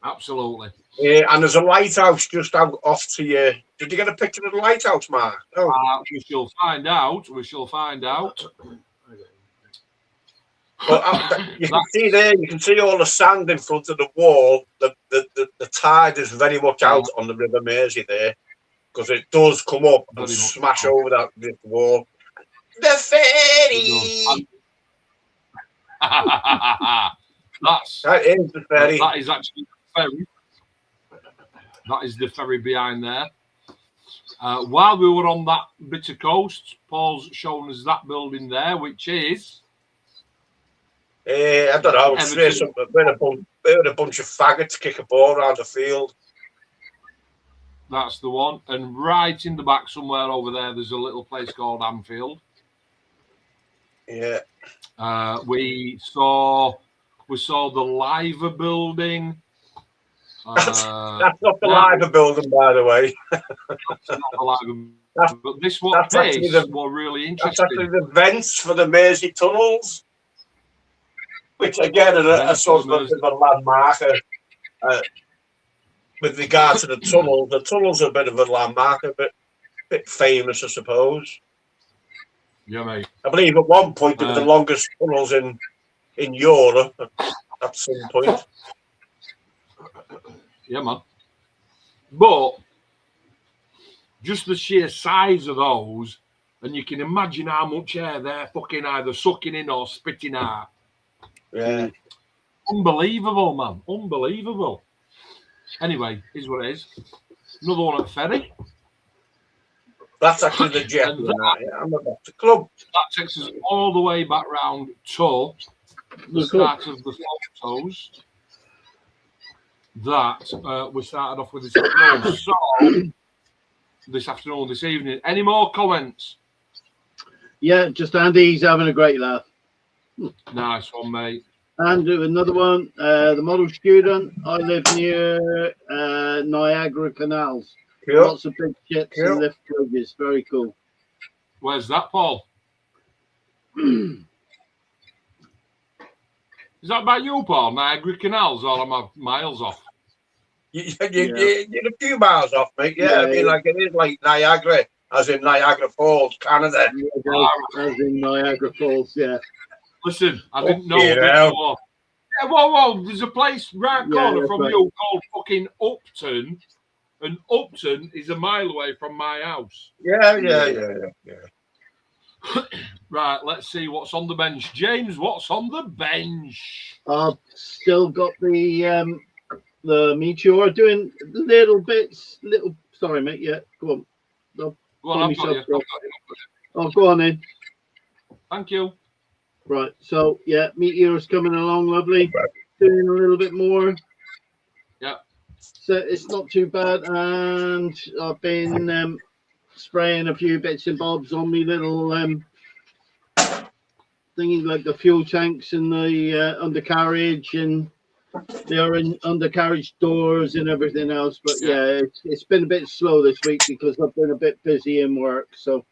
Absolutely. And there's a lighthouse just out off to you. Did you get a picture of the lighthouse, Mark? No. We shall find out. But you can see there. You can see all the sand in front of the wall. The tide is very much out on the River Mersey there, because it does come up and smash over this wall. The ferry. That is the ferry. That is actually the ferry. That is the ferry behind there. While we were on that bit of coast, Paul's shown us that building there, which is. I don't know. It's a bunch of faggots kick a ball around the field. That's the one. And right in the back somewhere over there, there's a little place called Anfield. Yeah. We saw the Liver building. That's not the Liver building, by the way. That's not the Liver. But this was really interesting. That's actually the vents for the Mersey tunnels, which again are sort of a landmark. With regard to the tunnels are a bit of a landmark, a bit famous, I suppose. Yeah, mate. I believe at one point they were the longest tunnels in Europe at some point. Yeah, man. But just the sheer size of those, and you can imagine how much air they're fucking either sucking in or spitting out. Yeah. Unbelievable, man. Unbelievable. Anyway, is what it is. Another one at Ferry. That's actually the jet. I'm about the club. That takes us all the way back round to the start of the photos. that we started off with this afternoon. So, this evening. Any more comments? Yeah, just Andy's having a great laugh. Nice one, mate. And another one, the model student. I live near Niagara Canals. Cool. Lots of big ships Cool. and lift bridges. Very cool. Where's that, Paul? Is that by you, Paul? Niagara Canals, or am I miles off? You're a few miles off, mate. Yeah, I mean, like it is like Niagara, as in Niagara Falls, Canada. As in Niagara Falls, yeah. Listen, I didn't know Yeah. before. Yeah, whoa, there's a place right corner from right. you called fucking Upton, and Upton is a mile away from my house. Yeah. Right, let's see what's on the bench. James, what's on the bench? I've still got the Meteor doing little bits. Sorry, mate. Yeah, go on. Go on, I've got you. Oh, go on in. Thank you. Right. So yeah, Meteor's coming along, lovely. Doing a little bit more. Yeah. So it's not too bad, and I've been spraying a few bits and bobs on me little thingy, like the fuel tanks and the undercarriage and the undercarriage doors and everything else. But yeah, it's been a bit slow this week because I've been a bit busy in work. So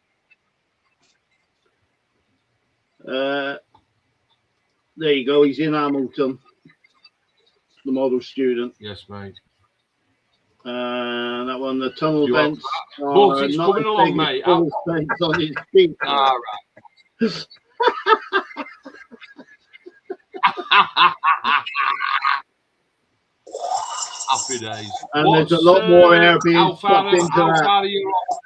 there you go. He's in Hamilton, the model student. Yes, mate. That one, the tunnel You vents. But it's coming along, mate. On his feet. All right. Happy days. And there's a lot more air being how far sucked into how that. far are you off?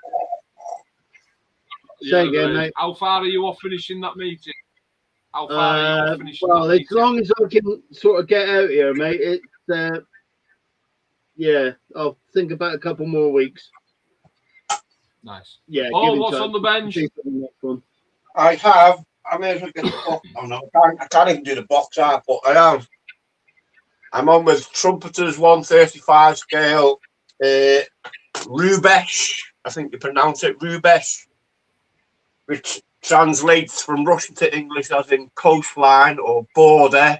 Say again, there is. mate. How far are you off finishing that meeting? How far are you off finishing Well, that as meeting? long as I can sort of get out here, mate, it's yeah, I'll think about a couple more weeks. Nice. Yeah. Oh, give it what's time. on the bench? See for the next one. I may as well get the box. Oh no, I can't even do the box art, but I am. I'm on with Trumpeter's 135 scale, Rubesh. I think you pronounce it Rubesh, which translates from Russian to English as in coastline or border.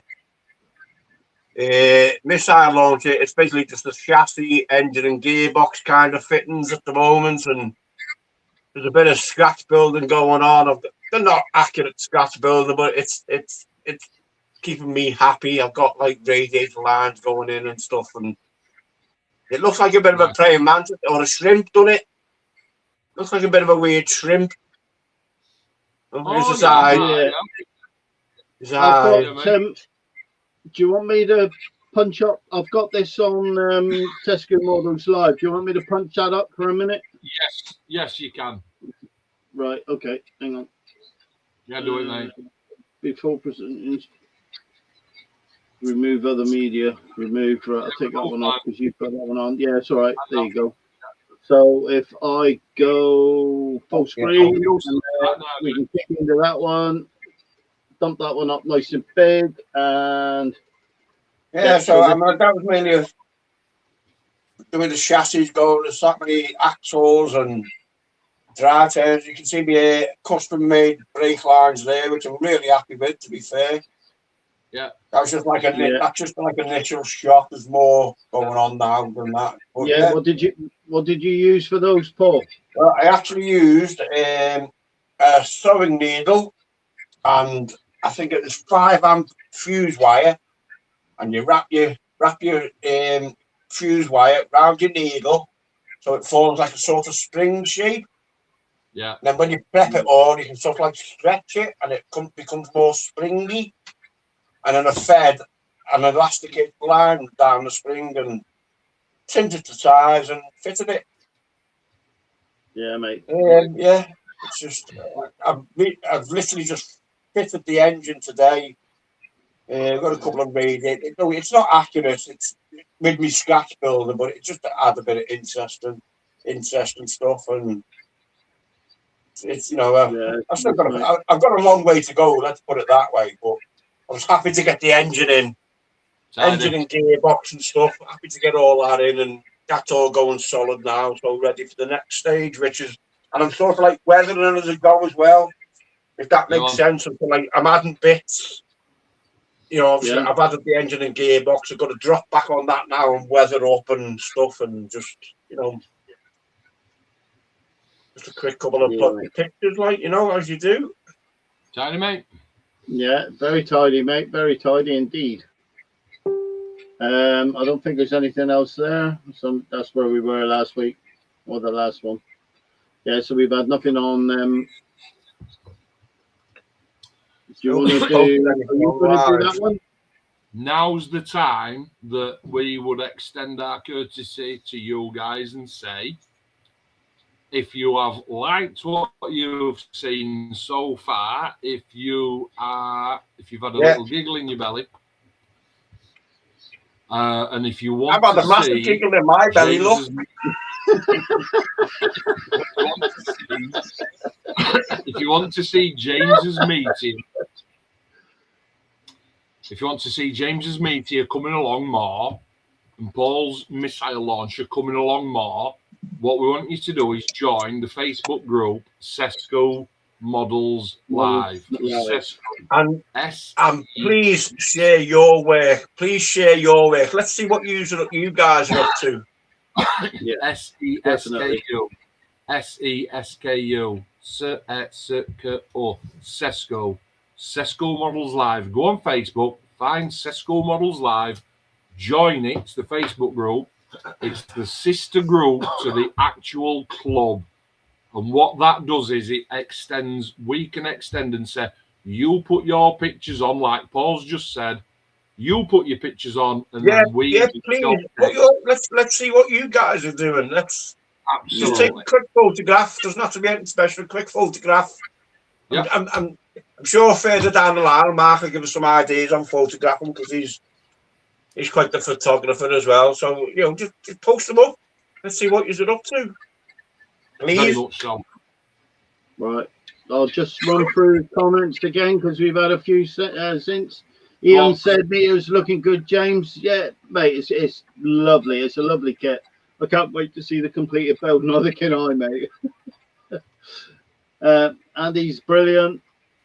Missile launcher. It's basically just a chassis, engine, and gearbox kind of fittings at the moment, and there's a bit of scratch building going on. They're not accurate scratch building, but it's keeping me happy. I've got like radiator lines going in and stuff, and it looks like a bit of a praying mantis or a shrimp, doesn't it? Looks like a bit of a weird shrimp. Here's his eye. yeah. His I've eye. got, do you want me to punch up? I've got this on Tesco Models Live. Do you want me to punch that up for a minute? Yes, you can. Right. Okay. Hang on. Yeah, do it, mate. Before presenting, remove other media. Remove. Right. I'll take that one off because you've got that one on. Yeah, it's all right. There you go. So if I go full screen, we can kick into that one. Dump that one up nice and big, and So I mean, that was mainly doing the chassis going. There's that many axles and drive chains. You can see me custom-made brake lines there, which I'm really happy with. To be fair, yeah, that was just like that's just like an initial shot. There's more going on now than that. But yeah. What did you use for those, Paul? Well, I actually used a sewing needle, and I think it was 5 amp fuse wire, and you wrap your fuse wire around your needle, so it forms like a sort of spring shape. Yeah. And then when you prep it on, you can sort of like stretch it, and it becomes more springy. And then I fed an elastic line down the spring and trimmed it to size and fitted it. Yeah, mate. Yeah, it's just I've literally just fitted the engine today. I've got a couple of radiators. No, it's not accurate. It's with me scratch builder, but it's just to add a bit of interesting stuff, and it's I've got a long way to go. Let's put it that way. But I was happy to get the engine in engine and gearbox and stuff. Happy to get all that in, and that's all going solid now. So ready for the next stage, which is, and I'm sort of like weathering as I go as well, if that makes sense. I'm adding bits. You know, obviously I've added the engine and gearbox. I've got to drop back on that now and weather up and stuff, and just, you know, just a quick couple of pictures, like, you know, as you do. Tidy, mate. Yeah, very tidy, mate. Very tidy indeed. I don't think there's anything else there. So that's where we were last week, or the last one. Yeah, so we've had nothing on. Do you want to do? Are you going to do that one? Now's the time that we would extend our courtesy to you guys and say, if you have liked what you've seen so far, if you've had a little giggle in your belly, and if you want I've had to a massive see giggle in my belly, look. If you want to see James's meeting, if you want to see James's meteor coming along more and Paul's missile launcher coming along more, what we want you to do is join the Facebook group Sesco Models Live. And please share your work. Please share your work. Let's see what you guys are up to. SESKU. SESKU. Sesco. Sesco Models Live. Go on Facebook, find Sesco Models Live, join it. It's the Facebook group. It's the sister group to the actual club. And what that does is it extends, we can extend and say, you put your pictures on, like Paul's just said, you put your pictures on, and then we please. Let's see what you guys are doing. Let's just take a quick photograph. Doesn't have to be anything special. A quick photograph. Yeah. I'm sure further down the line, Mark will give us some ideas on photographing, because he's quite the photographer as well. So, you know, just post them up. Let's see what you're up to. Please. Very much so. Right. I'll just run through comments again, because we've had a few since. Ian said meter's looking good, James. Yeah, mate, it's lovely. It's a lovely kit. I can't wait to see the completed build. Neither can I, mate. Andy's brilliant.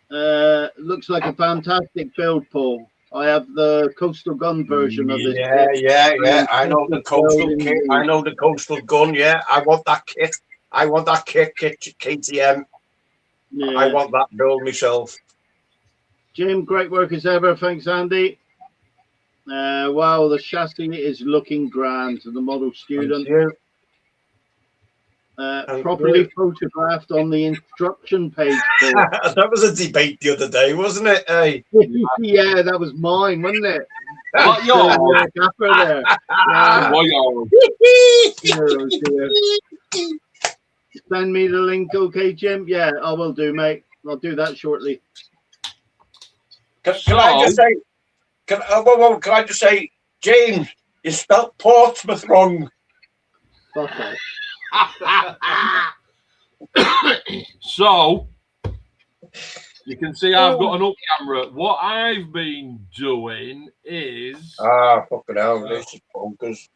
Looks like a fantastic build, Paul. I have the Coastal Gun version of this. Yeah. I know the Coastal kit. I know the Coastal Gun. Yeah, I want that kit. I want that kit, KTM. Yeah. I want that build myself. Jim, great work as ever. Thanks, Andy. Wow, the chassis is looking grand. The model student. Properly photographed on the instruction page. That was a debate the other day, wasn't it? Hey? Yeah, that was mine, wasn't it? What yours? Gaffer there. Yeah. Send me the link, okay, Jim? Yeah, I will do, mate. I'll do that shortly. Can I just say? Can I just say, James? You spelt Portsmouth wrong. Okay. So you can see I've got an up camera. What I've been doing is fucking hell, this is bonkers.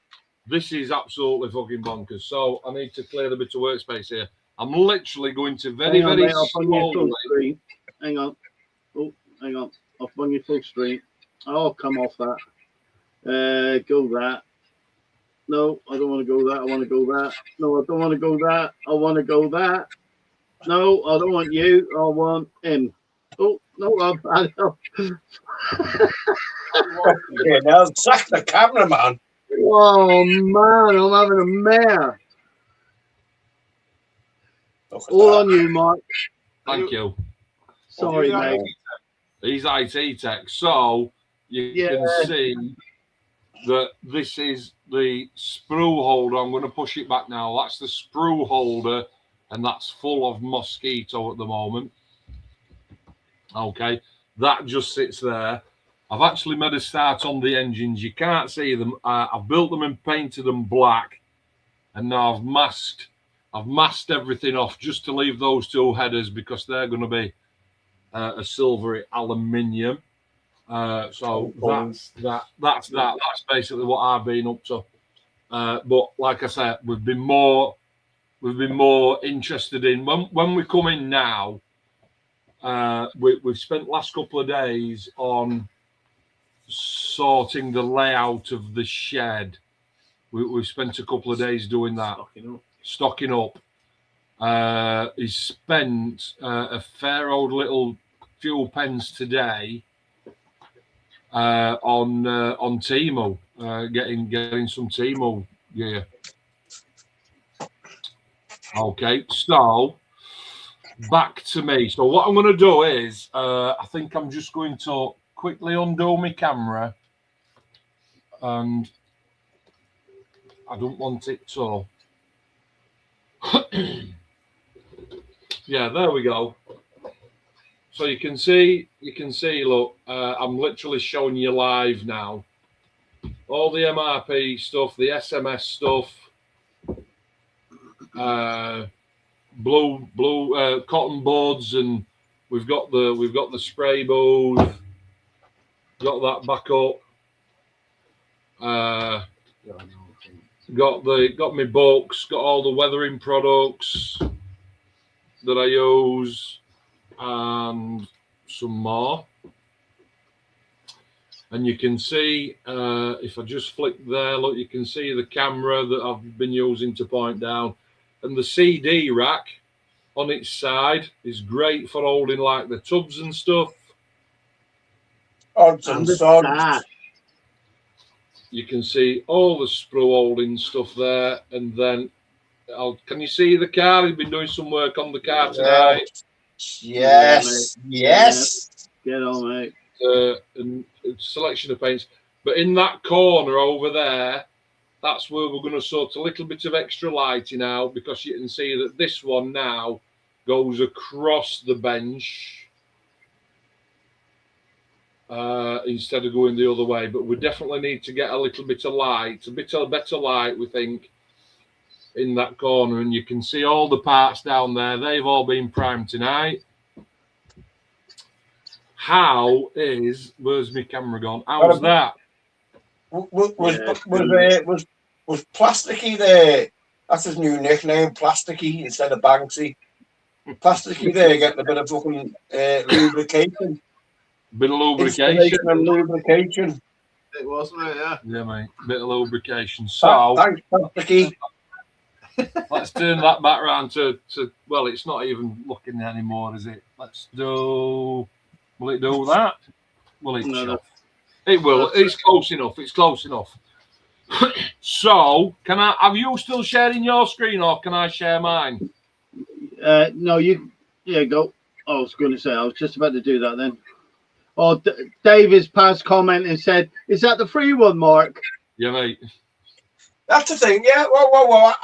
This is absolutely fucking bonkers. So I need to clear a bit of workspace here. I'm literally going to very slowly. Hang on. Oh, hang on. Off on your full screen. Oh, come off that. Go that. No, I don't want to go that. I want to go that. No, I don't want to go that. I want to go that. No, I don't want you. I want him. Oh, no, I've had enough. Yeah, now sack the cameraman. Oh, man, I'm having a mare. All on you, Mark. Thank you. Sorry, mate. He's IT tech. So you can see that this is the sprue holder. I'm going to push it back now. That's the sprue holder, and that's full of mosquito at the moment. Okay, that just sits there. I've actually made a start on the engines. You can't see them. I've built them and painted them black, and now I've masked everything off just to leave those two headers, because they're going to be a silvery aluminium. So that's that. That's basically what I've been up to. But like I said, we've been more interested in when we come in now. We've spent last couple of days on sorting the layout of the shed. We've spent a couple of days doing that, stocking up. He's spent a fair old little few pence today on Temu, getting some Temu gear. Okay, so back to me. So what I'm going to do is, I think I'm just going to quickly undo my camera, and I don't want it to. Yeah, there we go. So you can see. Look, I'm literally showing you live now. All the MRP stuff, the SMS stuff, blue cotton buds, and we've got the spray booth. Got that back up. Got my books. Got all the weathering products that I use, and some more. And you can see, if I just flick there, look, you can see the camera that I've been using to point down, and the CD rack on its side is great for holding like the tubs and stuff. Odds and sods. You can see all the sprue holding stuff there, and then can you see the car? He's been doing some work on the car tonight. Yes, yes. Get on, mate. And a selection of paints, but in that corner over there, that's where we're going to sort a little bit of extra lighting out, because you can see that this one now goes across the bench instead of going the other way. But we definitely need to get a little bit of light, a bit of better light, we think, in that corner. And you can see all the parts down there. They've all been primed tonight. Where's my camera gone? How's that? Was Plasticky there? That's his new nickname, Plasticky, instead of Banksy. Plasticky there getting a bit of fucking lubrication. Bit of lubrication. And lubrication. It was, mate, yeah. Yeah, mate. Bit of lubrication. So thanks, Plasticky. Let's turn that back round to well, it's not even looking anymore, is it? Will it do that? Will it? No. It will. It's close enough. It's close enough. So, have you still sharing your screen, or can I share mine? No, you. Yeah, go. I was going to say, I was just about to do that then. Oh, Dave has passed comment and said, "Is that the free one, Mark?" Yeah, mate. That's the thing, yeah. Well.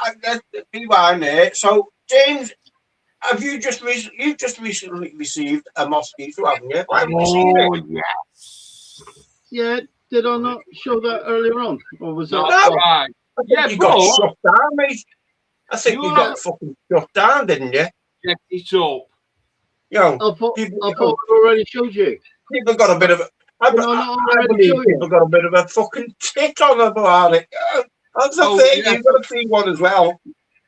Rewind there. So, James, have you just recently received a mosquito, haven't you? Have you seen it? Yes. Yeah. Did I not show that earlier on, or was that? No, right. Yeah, you got shut down, mate. I think you got fucking shut down, didn't you? Yeah, it's up. Yo, I thought I already showed you. People got a bit of a. I believe people got a bit of a fucking tick on about it. That's the thing. Yeah. You've got to see one as well.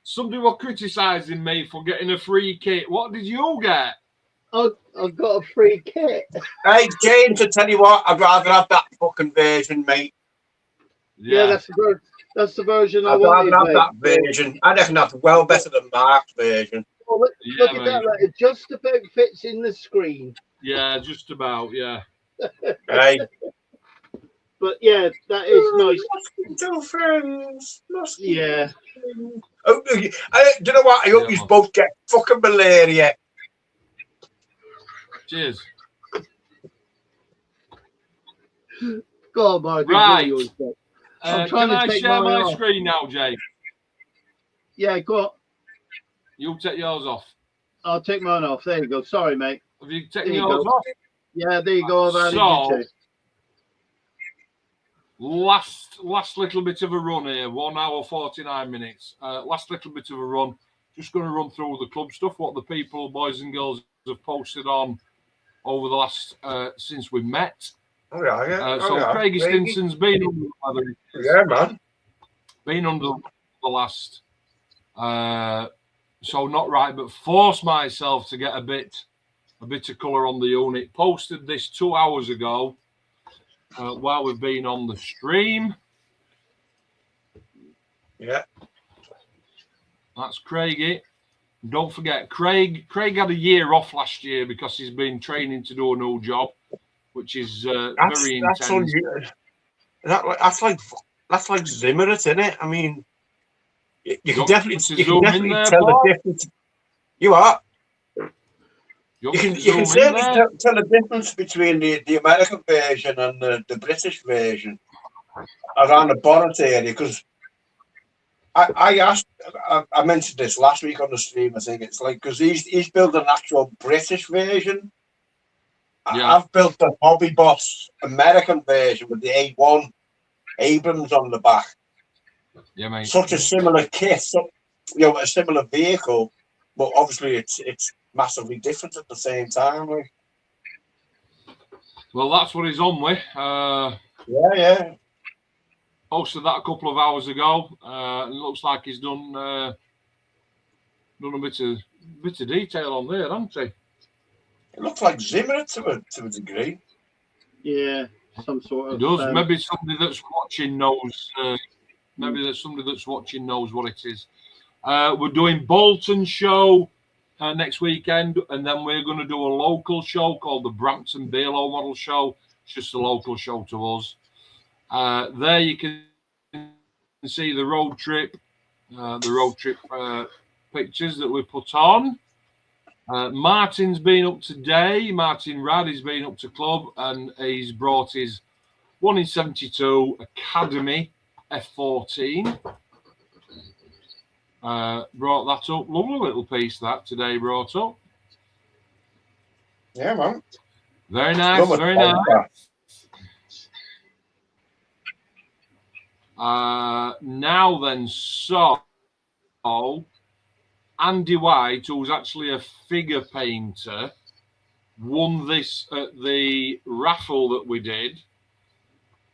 Somebody was criticising me for getting a free kit. What did you get? I got a free kit. Hey, James, I tell you what, I'd rather have that fucking version, mate. Yeah, that's the version I I'd wanted. rather have that version. I reckon that's well better than Mark's version. Well, look at that. Like, it just about fits in the screen. Yeah, just about. Yeah. Hey. But yeah, that is nice. Mosquito friends. Yeah. Oh, do you know what? I hope you both get fucking malaria. Cheers. Go on, Mark. Right. I'm trying can to I take share my off. screen now, Jay? Yeah, go on. You take yours off. I'll take mine off. There you go. Sorry, mate. Have you taken There you yours go. off? Yeah, there you go. I've added you too. Last little bit of a run here, 1 hour 49 minutes. Last little bit of a run. Just going to run through the club stuff, what the people, boys and girls, have posted on over the last since we met. Oh yeah. So Craigie Stinson's been under the weather. Yeah, man. Been under the last, so not right, but forced myself to get a bit of colour on the unit. Posted this 2 hours ago while we've been on the stream. Yeah. That's Craigie. Don't forget, Craig had a year off last year because he's been training to do a new job, which is very intense. That's like Zimmer, isn't it? I mean, you can definitely tell the difference. You are. You can certainly tell the difference between the American version and the British version around the bonnet area, because I mentioned this last week on the stream. I think it's like, because he's built an actual British version. Yeah. I've built the Hobby Boss American version with the A1 Abrams on the back. Yeah, mate. Such a similar kit, a similar vehicle, but obviously it's massively different at the same time. Like. Well, that's what he's on with. Yeah. Posted that a couple of hours ago. It looks like he's done a bit of detail on there, hasn't he? It looks like Zimmer to a degree. Yeah, some sort of. It does. Maybe somebody that's watching knows. Maybe there's somebody that's watching knows what it is. We're doing Bolton show next weekend, and then we're going to do a local show called the Brampton Beerlow Model Show. It's just a local show to us. There you can see the road trip pictures that we put on. Martin's been up today. Martin Rad has been up to club, and he's brought his 1 in 72 Academy F14. Brought that up. Lovely little piece that today brought up. Yeah, man. Very nice. Very nice. Now then, so Andy White, who's actually a figure painter, won this at the raffle that we did,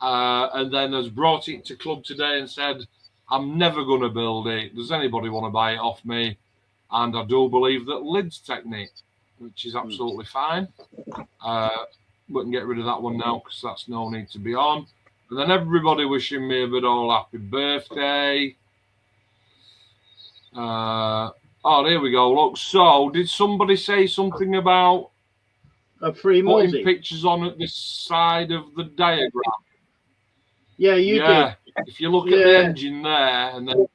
and then has brought it to club today and said, I'm never going to build it. Does anybody want to buy it off me? And I do believe that Lids Technique, which is absolutely fine. We can get rid of that one now because that's no need to be on. And then everybody wishing me a bit all happy birthday. Oh, there we go. Look, so did somebody say something about a free putting pictures on at this side of the diagram? Yeah, you did. If you look at the engine there, and then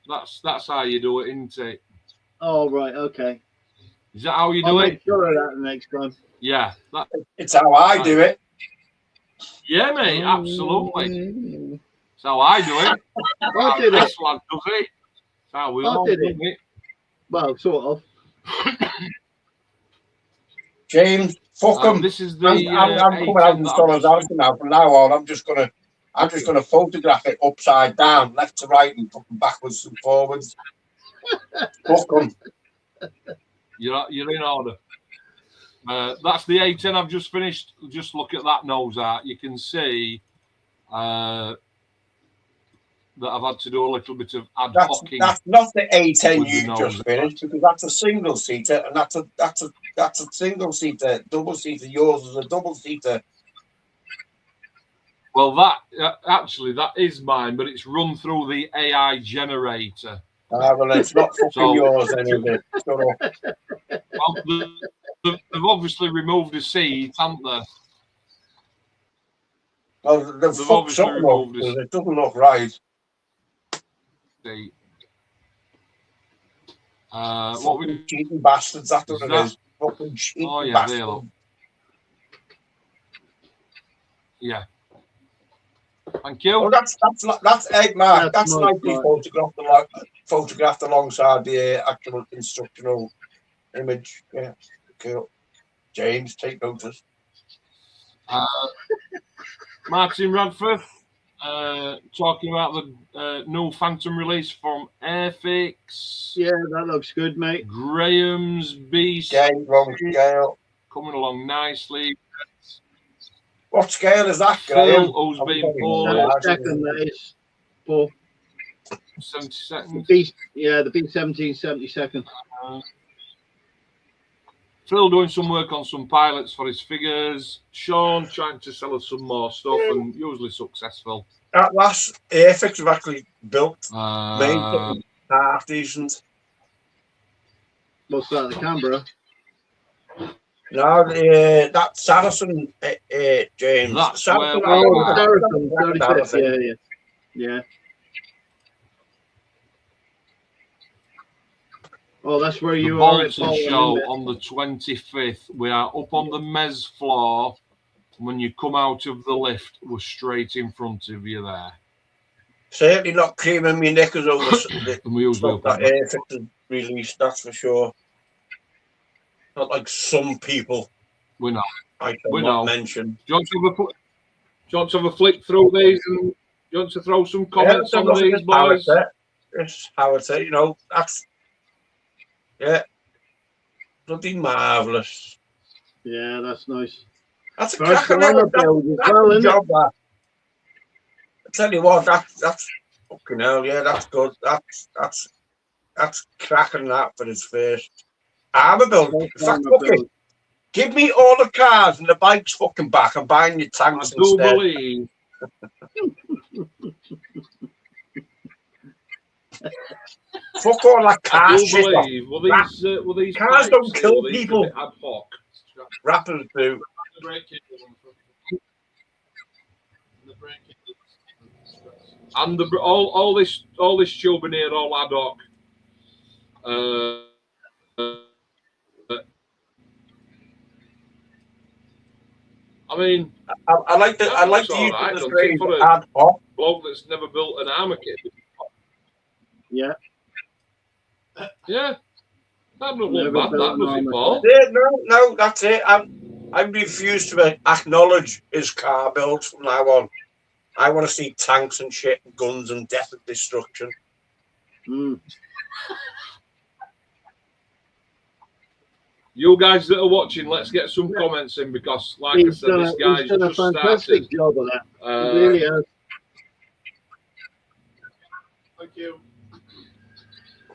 that's how you do it, isn't it? Oh right, okay. Is that how you do I'll it? make sure of that next time. Yeah, it's how I do it. Yeah, mate, absolutely. That's how I do it. I did it. This one does it. That's how we all do it. Well, sort of. James, fuck them. This is the. I'm coming out in solidarity now. From now on, I'm just gonna photograph it upside down, left to right, and backwards and forwards. Fuck them. You're in order. That's the A10 I've just finished. Just look at that nose art. You can see that I've had to do a little bit of ad hocing. That's not the A10 you just finished, because that's a single seater, and that's a single seater. Double seater. Yours is a double seater. Well, that actually that is mine, but it's run through the AI generator. Well, it's not fucking yours anyway. Well, they've obviously removed a seat, haven't they? Well, they've fucked something up because it doesn't look right. What we cheating bastards, that's what it is. Fucking cheating bastards. There, look. Yeah. Thank you. Well, that's egg mark. That's nicely photographed alongside the actual instructional image. Yeah, cool. James, take notice. Martin Radford talking about the new Phantom release from Airfix. Yeah, that looks good, mate. Graham's Beast Gale, coming along nicely. What scale is that, Phil, Graham? who's I'm been very poorly. large. Second, that is. Paul. 70 seconds. The B-17 72nd. Phil doing some work on some pilots for his figures. Sean trying to sell us some more stuff and usually successful. That last Airfix we've actually built, made Uh, half decent. What's that? The Canberra. No, that Saracen, James. That's Saracen, where I we don't are. know. Saracen, 35th. Yeah. Oh, that's where the you are at Bolton Bolton, show isn't it? on the 25th. We are up on the mez floor. When you come out of the lift, we're straight in front of you there. Certainly not creaming me knickers over the And we usually stuff that Airfix has released, that's for sure. Not like some people we know. I We cannot know. mention. Do you want to have a flick through these and do you want to throw some comments Yeah, on look at these, this Howard boys? set. It's Howard set, you know, that's bloody marvellous. Yeah, that's nice. That's a First cracking armor little build as well, isn't it? job, that. I tell you what, that's fucking hell, yeah, that's good. That's cracking that for his first armor build. In First fact, armor fucking build. give me all the cars and the bikes fucking back and buying your I tanks do instead. believe Fuck all that I car do shit. believe were these Cars pipes don't here, kill were these people. a bit ad hoc? Rappers do. And all this tubing here, all ad hoc. I mean, I like the That's use all right, of the don't phrase think for a- ad hoc. bloke that's never built an armour kit. Yeah. Yeah, that Never wasn't bad. built That an was it, armour Paul. Yeah, no, that's it. I refuse to acknowledge his car builds from now on. I want to see tanks and shit, and guns and death and destruction. Mm. You guys that are watching, let's get some comments in because, like I He's said, done, this guy's he's done a just fantastic started. job of that. He Uh, really has. Thank you.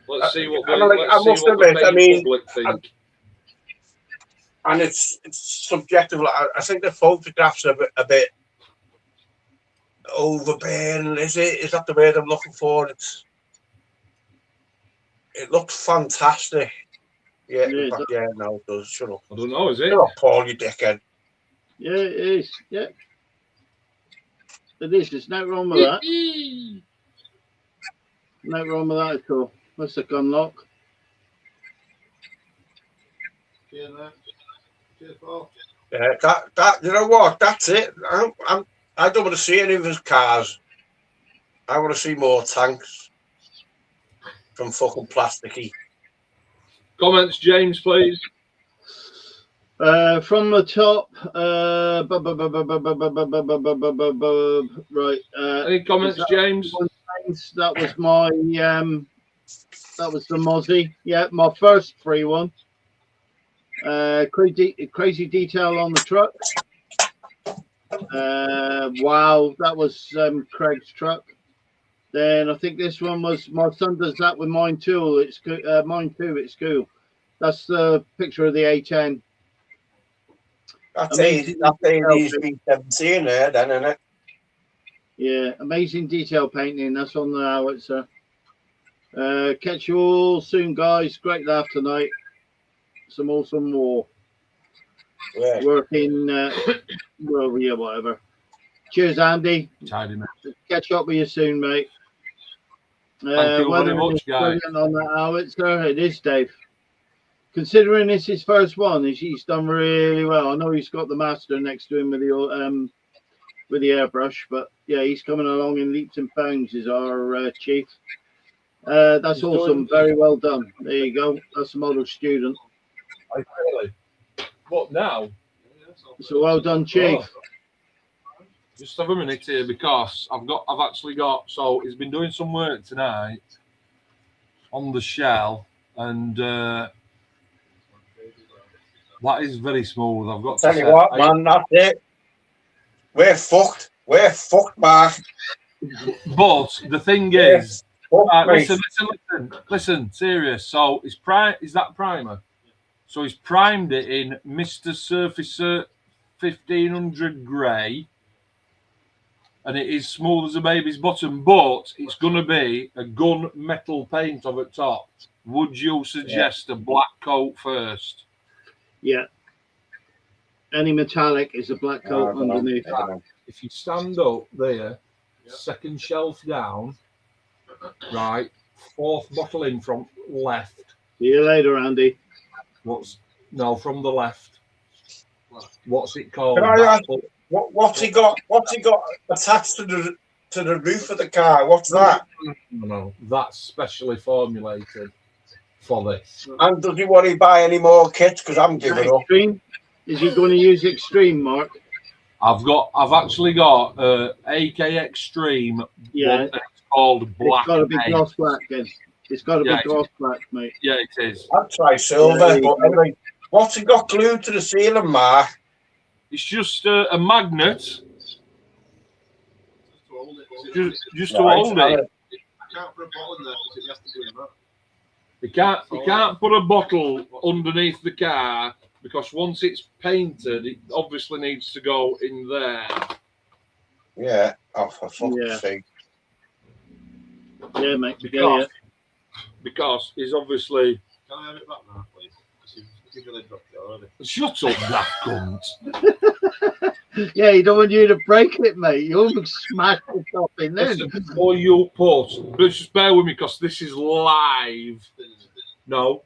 let's see what the, I let's see must what the admit, I main mean, public think. And it's subjective. I think the photographs are a bit overbearing. Is that the word I'm looking for? It looks fantastic. Yeah, Yeah, no, it does. Shut up. I don't know, is it? Shut up, Paul, you dickhead. Yeah, it is. Yeah. It is. There's no wrong with that. No wrong with that at all. That's a gun lock. Cheers, mate. Cheers, Paul. Yeah, that you know what? That's it. I don't want to see any of his cars. I want to see more tanks from fucking plasticky. Comments, James, please. From the top, right. Any comments, James? That was my that was the Mozzie. Yeah, my first free one. Crazy detail on the truck. Wow, that was Craig's truck. Then I think this one was my son does that with mine too. It's mine too. It's cool. That's the picture of the A10. That's Amazing AD's B17 there, then, isn't it? Yeah, amazing detail painting. That's on the howitzer. Catch you all soon, guys. Great laugh tonight. Some awesome war. Yeah. Working, well, yeah, whatever. Cheers, Andy. Tidy, man. Catch up with you soon, mate. Thank you very weather much, is guys. brilliant on that howitzer. It is, Dave. Considering this his first one, he's done really well. I know he's got the master next to him with the airbrush, but yeah, he's coming along in leaps and bounds. Is our chief. That's He's awesome. doing- Very well done. There you go. That's a model student. Really? What now? So well done, chief. Oh. Just have a minute here because I've actually got. So he's been doing some work tonight on the shell, and that is very smooth. I've got to Tell say, you what, man, that's it. We're fucked. We're fucked, Mark. But the thing We're is, fucked, mate. listen, serious. So is that primer? So he's primed it in Mr. Surfacer 1500 grey, and it is smooth as a baby's bottom, but it's going to be a gun metal paint over top. Would you suggest a black coat first? Yeah. Any metallic is a black coat underneath. If you stand up there, second shelf down, right, fourth bottle in from left. See you later, Andy. From the left. What's it called? Can I ask, what's he got? What's he got attached to the roof of the car? What's that? No, that's specially formulated for this. And does he want to buy any more kits? Because I'm giving up. Extreme? Is he going to use Extreme, Mark? I've actually got AK Extreme. Yeah. One that's called black. It's got to be paint. gloss black then. It's got to be gloss black, mate. Yeah, it is. I'd try silver. But anyway, what's he got glued to the ceiling, Mark? It's just a magnet. Just to hold it. I can't put a bottle in there because it has to do that. You can't put a bottle underneath the car because once it's painted, it obviously needs to go in there. Yeah. Oh, for fuck's sake. Yeah, mate. Because he's obviously. Can I have it back now, please? You've really dropped it already. Shut up, that cunt. Yeah, he don't want you to break it, mate. You'll smash the top in then. Listen, before you put, just bear with me because this is live. No,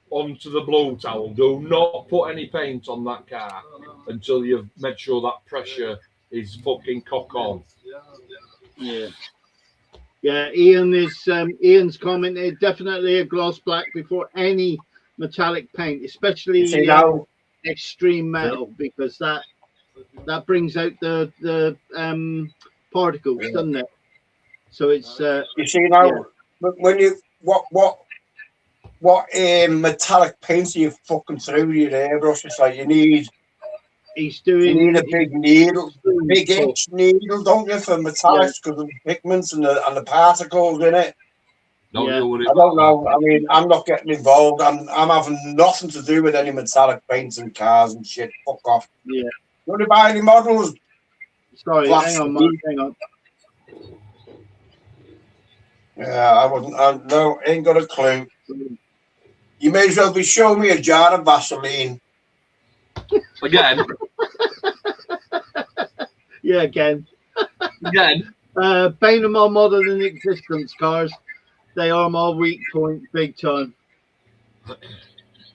onto the blue towel. Do not put any paint on that car until you've made sure that pressure is fucking cock on. Yeah. Yeah, Ian's commented definitely a gloss black before any metallic paint, especially extreme metal, because that brings out the particles, doesn't it? So it's you see now when you what metallic paints are you fucking through your airbrush? It's like you need a big needle, big inch needle, don't you, for metallics because of the pigments and the particles in it. I don't know. I mean, I'm not getting involved. I'm having nothing to do with any metallic paints and cars and shit. Fuck off. Yeah. You want to buy any models? Sorry, hang on, Mark. Hang on. Yeah, I wouldn't. No, ain't got a clue. You may as well be showing me a jar of Vaseline. Again. Yeah, again. Paint them all modern in existence, cars. They are my weak point, big time.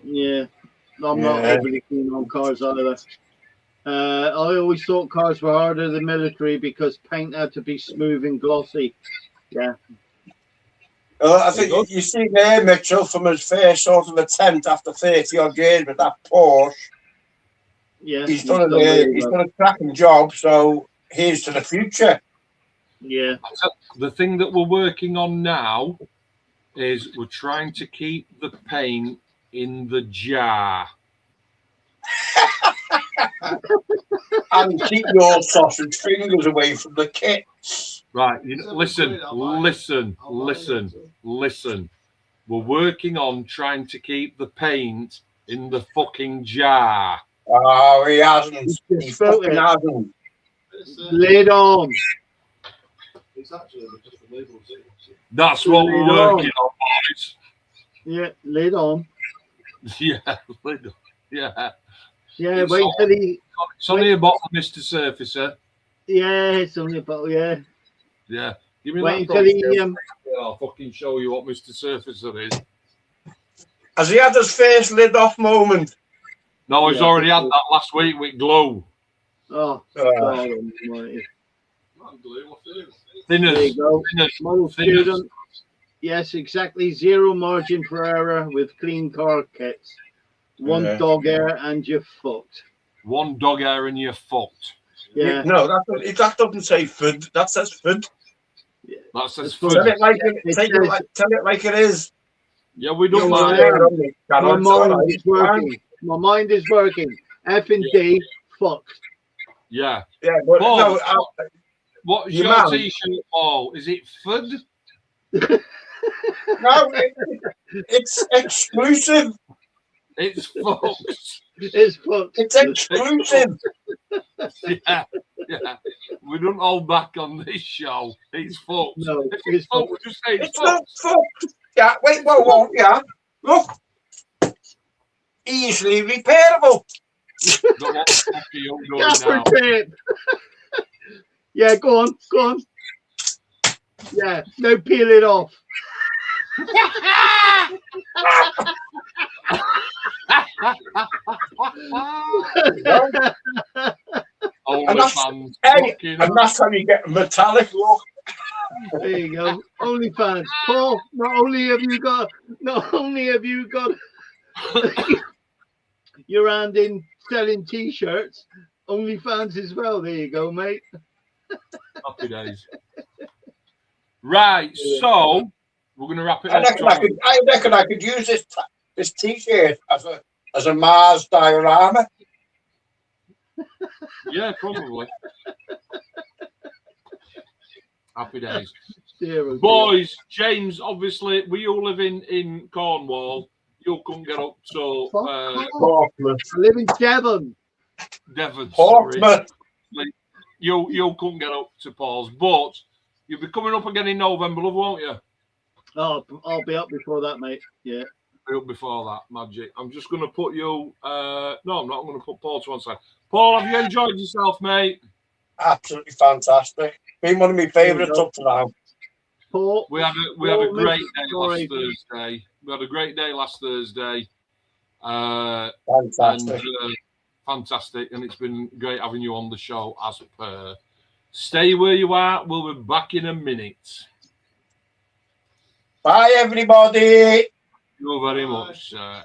Yeah, I'm not overly keen on cars either. I always thought cars were harder than military because paint had to be smooth and glossy. Yeah. I think you see there, Mitchell, from his first sort of attempt after 30 odd years with that Porsche. Yeah, he's done a cracking job. So here's to the future. Yeah. The thing that we're working on now is we're trying to keep the paint in the jar. And keep your sausage fingers away from the kit. Right, listen. We're working on trying to keep the paint in the fucking jar. Oh, he hasn't. He fucking hasn't. Lid on. It's actually just the labels. That's what we're working on, boys. Yeah, lid on. Yeah, lid on. Yeah. Yeah, wait till he. It's only a bottle, Mr. Surfacer. Yeah, it's only a bottle, yeah. Yeah. Give me wait that until he. I'll fucking show you what Mr. Surfacer is. Has he had his first lid off moment? No, he's already had that last week with glue. Oh, God almighty. Thinners. There you go. Model student. Yes, exactly. Zero margin for error with clean car kits. One dog air and you're fucked. One dog air and you're fucked. Yeah. No, that doesn't say food. That says food. Yeah. That says food. Tell it like it is. Yeah, we don't mind. My mind is working. My mind is working. F and D, fucked. Yeah. Yeah, but Paul, no, what's your your man- t-shirt, Paul? Is it Fud? no, it's exclusive. It's Fox. It's fucked. It's exclusive. Yeah. We don't hold back on this show. It's Fox. No, it's Oh, fucked. we just say it's It's not Fox. fucked. Yeah, wait, whoa, yeah. Look. Easily repairable. But what the fuck are you doing Gaffer now? tape. Yeah, go on. Yeah, no, peel it off. Only And that's- fans. Hey, Fucking and that's how you get a metallic look. There you go. OnlyFans. Paul, not only have you got your hand in selling t-shirts, OnlyFans as well. There you go, mate. happy days. Right, so we're going to wrap it I up. reckon I could use this t-shirt as a Mars diorama. Yeah, probably. Happy days. Dear, oh dear. Boys, James, obviously, we all live in Cornwall. You couldn't get up to Portsmouth. I live in Devon. Devon. Sorry. Portsmouth. You couldn't get up to Paul's, but you'll be coming up again in November, love, won't you? Oh, I'll be up before that, mate. Yeah. Be up before that, magic. I'm just going to put you. No, I'm not. I'm going to put Paul to one side. Paul, have you enjoyed yourself, mate? Absolutely fantastic. Been one of my favourites up to now. Paul, We had a great day last Sorry. Thursday. We had a great day last Thursday. Fantastic. And fantastic, and it's been great having you on the show as per. Stay where you are. We'll be back in a minute. Bye, everybody. Thank you very much, sir.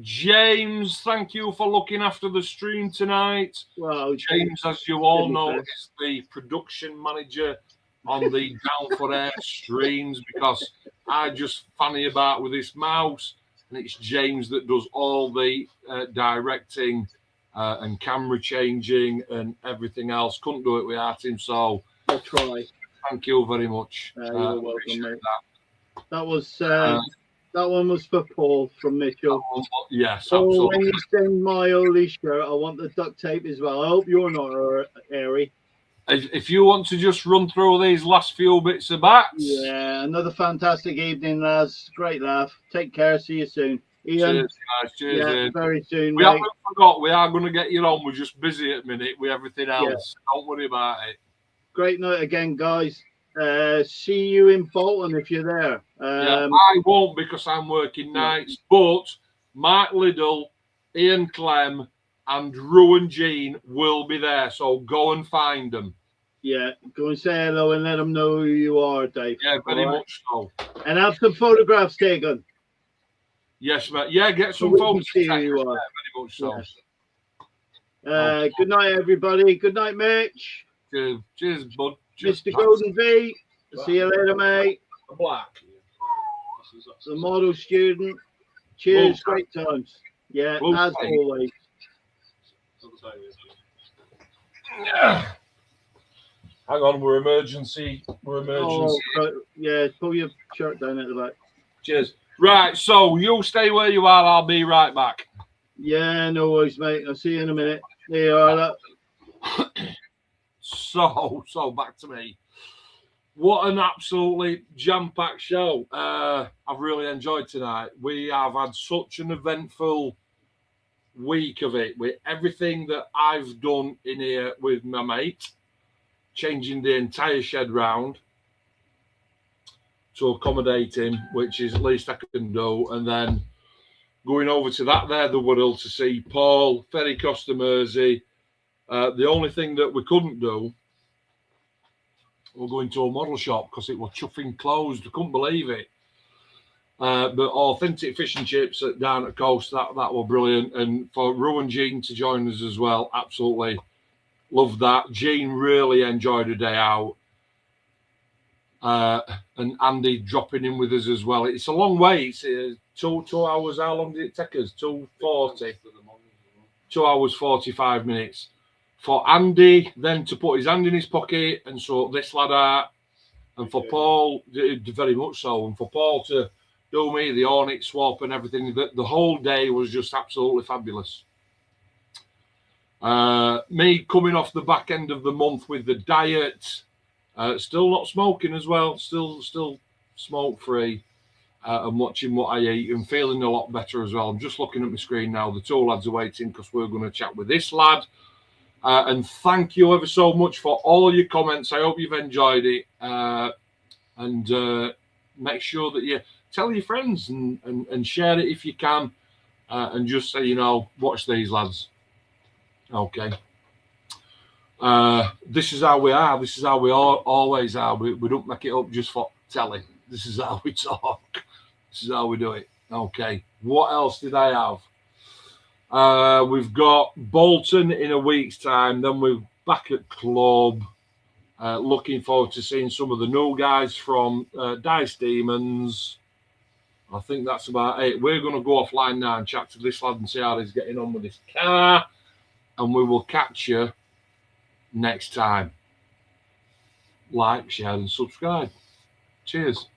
James, thank you for looking after the stream tonight. well, James, as you all know, is the production manager on the Down for Air streams because I just fanny about with this mouse, and it's James that does all the directing and camera changing and everything else. Couldn't do it without him, so I'll try. thank you very much. You're welcome, Appreciate mate. that. That one was for Paul from Mitchell. Yes, So when absolutely. you send my Oli shirt, I want the duct tape as well. I hope you're not airy. If you want to just run through these last few bits of bats, Yeah, another fantastic evening, lads. Great laugh. Take care. See you soon. Ian, cheers, guys. Cheers, yeah, Ian. very soon, We mate. haven't forgot. We are going to get you on. We're just busy at the minute with everything else. Don't worry about it. Great night again, guys. See you in Bolton if you're there. Yeah, I won't because I'm working nights. But Mark Liddell, Ian Clem, and Ruan Jean will be there. So go and find them. Yeah, go and say hello and let them know who you are, Dave. Yeah, very All right? much so. And have some photographs taken. Yes, mate. Yeah, get So some we can photos. see who taken. you are. Yeah, very much so. Yes. Good night, everybody. Good night, Mitch. Cheers, bud. Cheers, Mr. Golden V. See you later, mate. Black. The model student. Cheers. Well, Great times. Yeah, well, as thanks. always. Hang on, we're emergency. Oh, yeah, pull your shirt down at the back. Cheers. Right, so you stay where you are. I'll be right back. Yeah, no worries, mate. I'll see you in a minute. There you are. Look. So back to me. What an absolutely jam-packed show. I've really enjoyed tonight. We have had such an eventful week of it with everything that I've done in here with my mate, changing the entire shed round to accommodate him, which is at least I can do, and then going over to that there, the world, to see Paul, Ferry Costa Mersey. The only thing that we couldn't do, we're going to a model shop because it was chuffing closed. I couldn't believe it. But authentic fish and chips down at Coast, that were brilliant. And for Ruan Jean to join us as well, absolutely loved that. Jean really enjoyed a day out. And Andy dropping in with us as well. It's a long way. It's 2 hours. How long did it take us? 2:40. 2 hours, 45 minutes. for Andy then to put his hand in his pocket and sort this lad out, and for Paul, very much so, and for Paul to do me the Hornet swap and everything. The whole day was just absolutely fabulous. Me coming off the back end of the month with the diet, still not smoking as well, still smoke free, and watching what I eat and feeling a lot better as well. I'm just looking at my screen now. The two lads are waiting because we're going to chat with this lad. And thank you ever so much for all your comments. I hope you've enjoyed it. And make sure that you tell your friends and share it if you can. And just say, watch these lads. Okay. This is how we are. This is how we always are. We don't make it up just for telly. This is how we talk. This is how we do it. Okay. What else did I have? We've got Bolton in a week's time. Then we're back at club. Looking forward to seeing some of the new guys from Dice Demons. I think that's about it. We're going to go offline now and chat to this lad and see how he's getting on with his car. And we will catch you next time. Like, share, and subscribe. Cheers.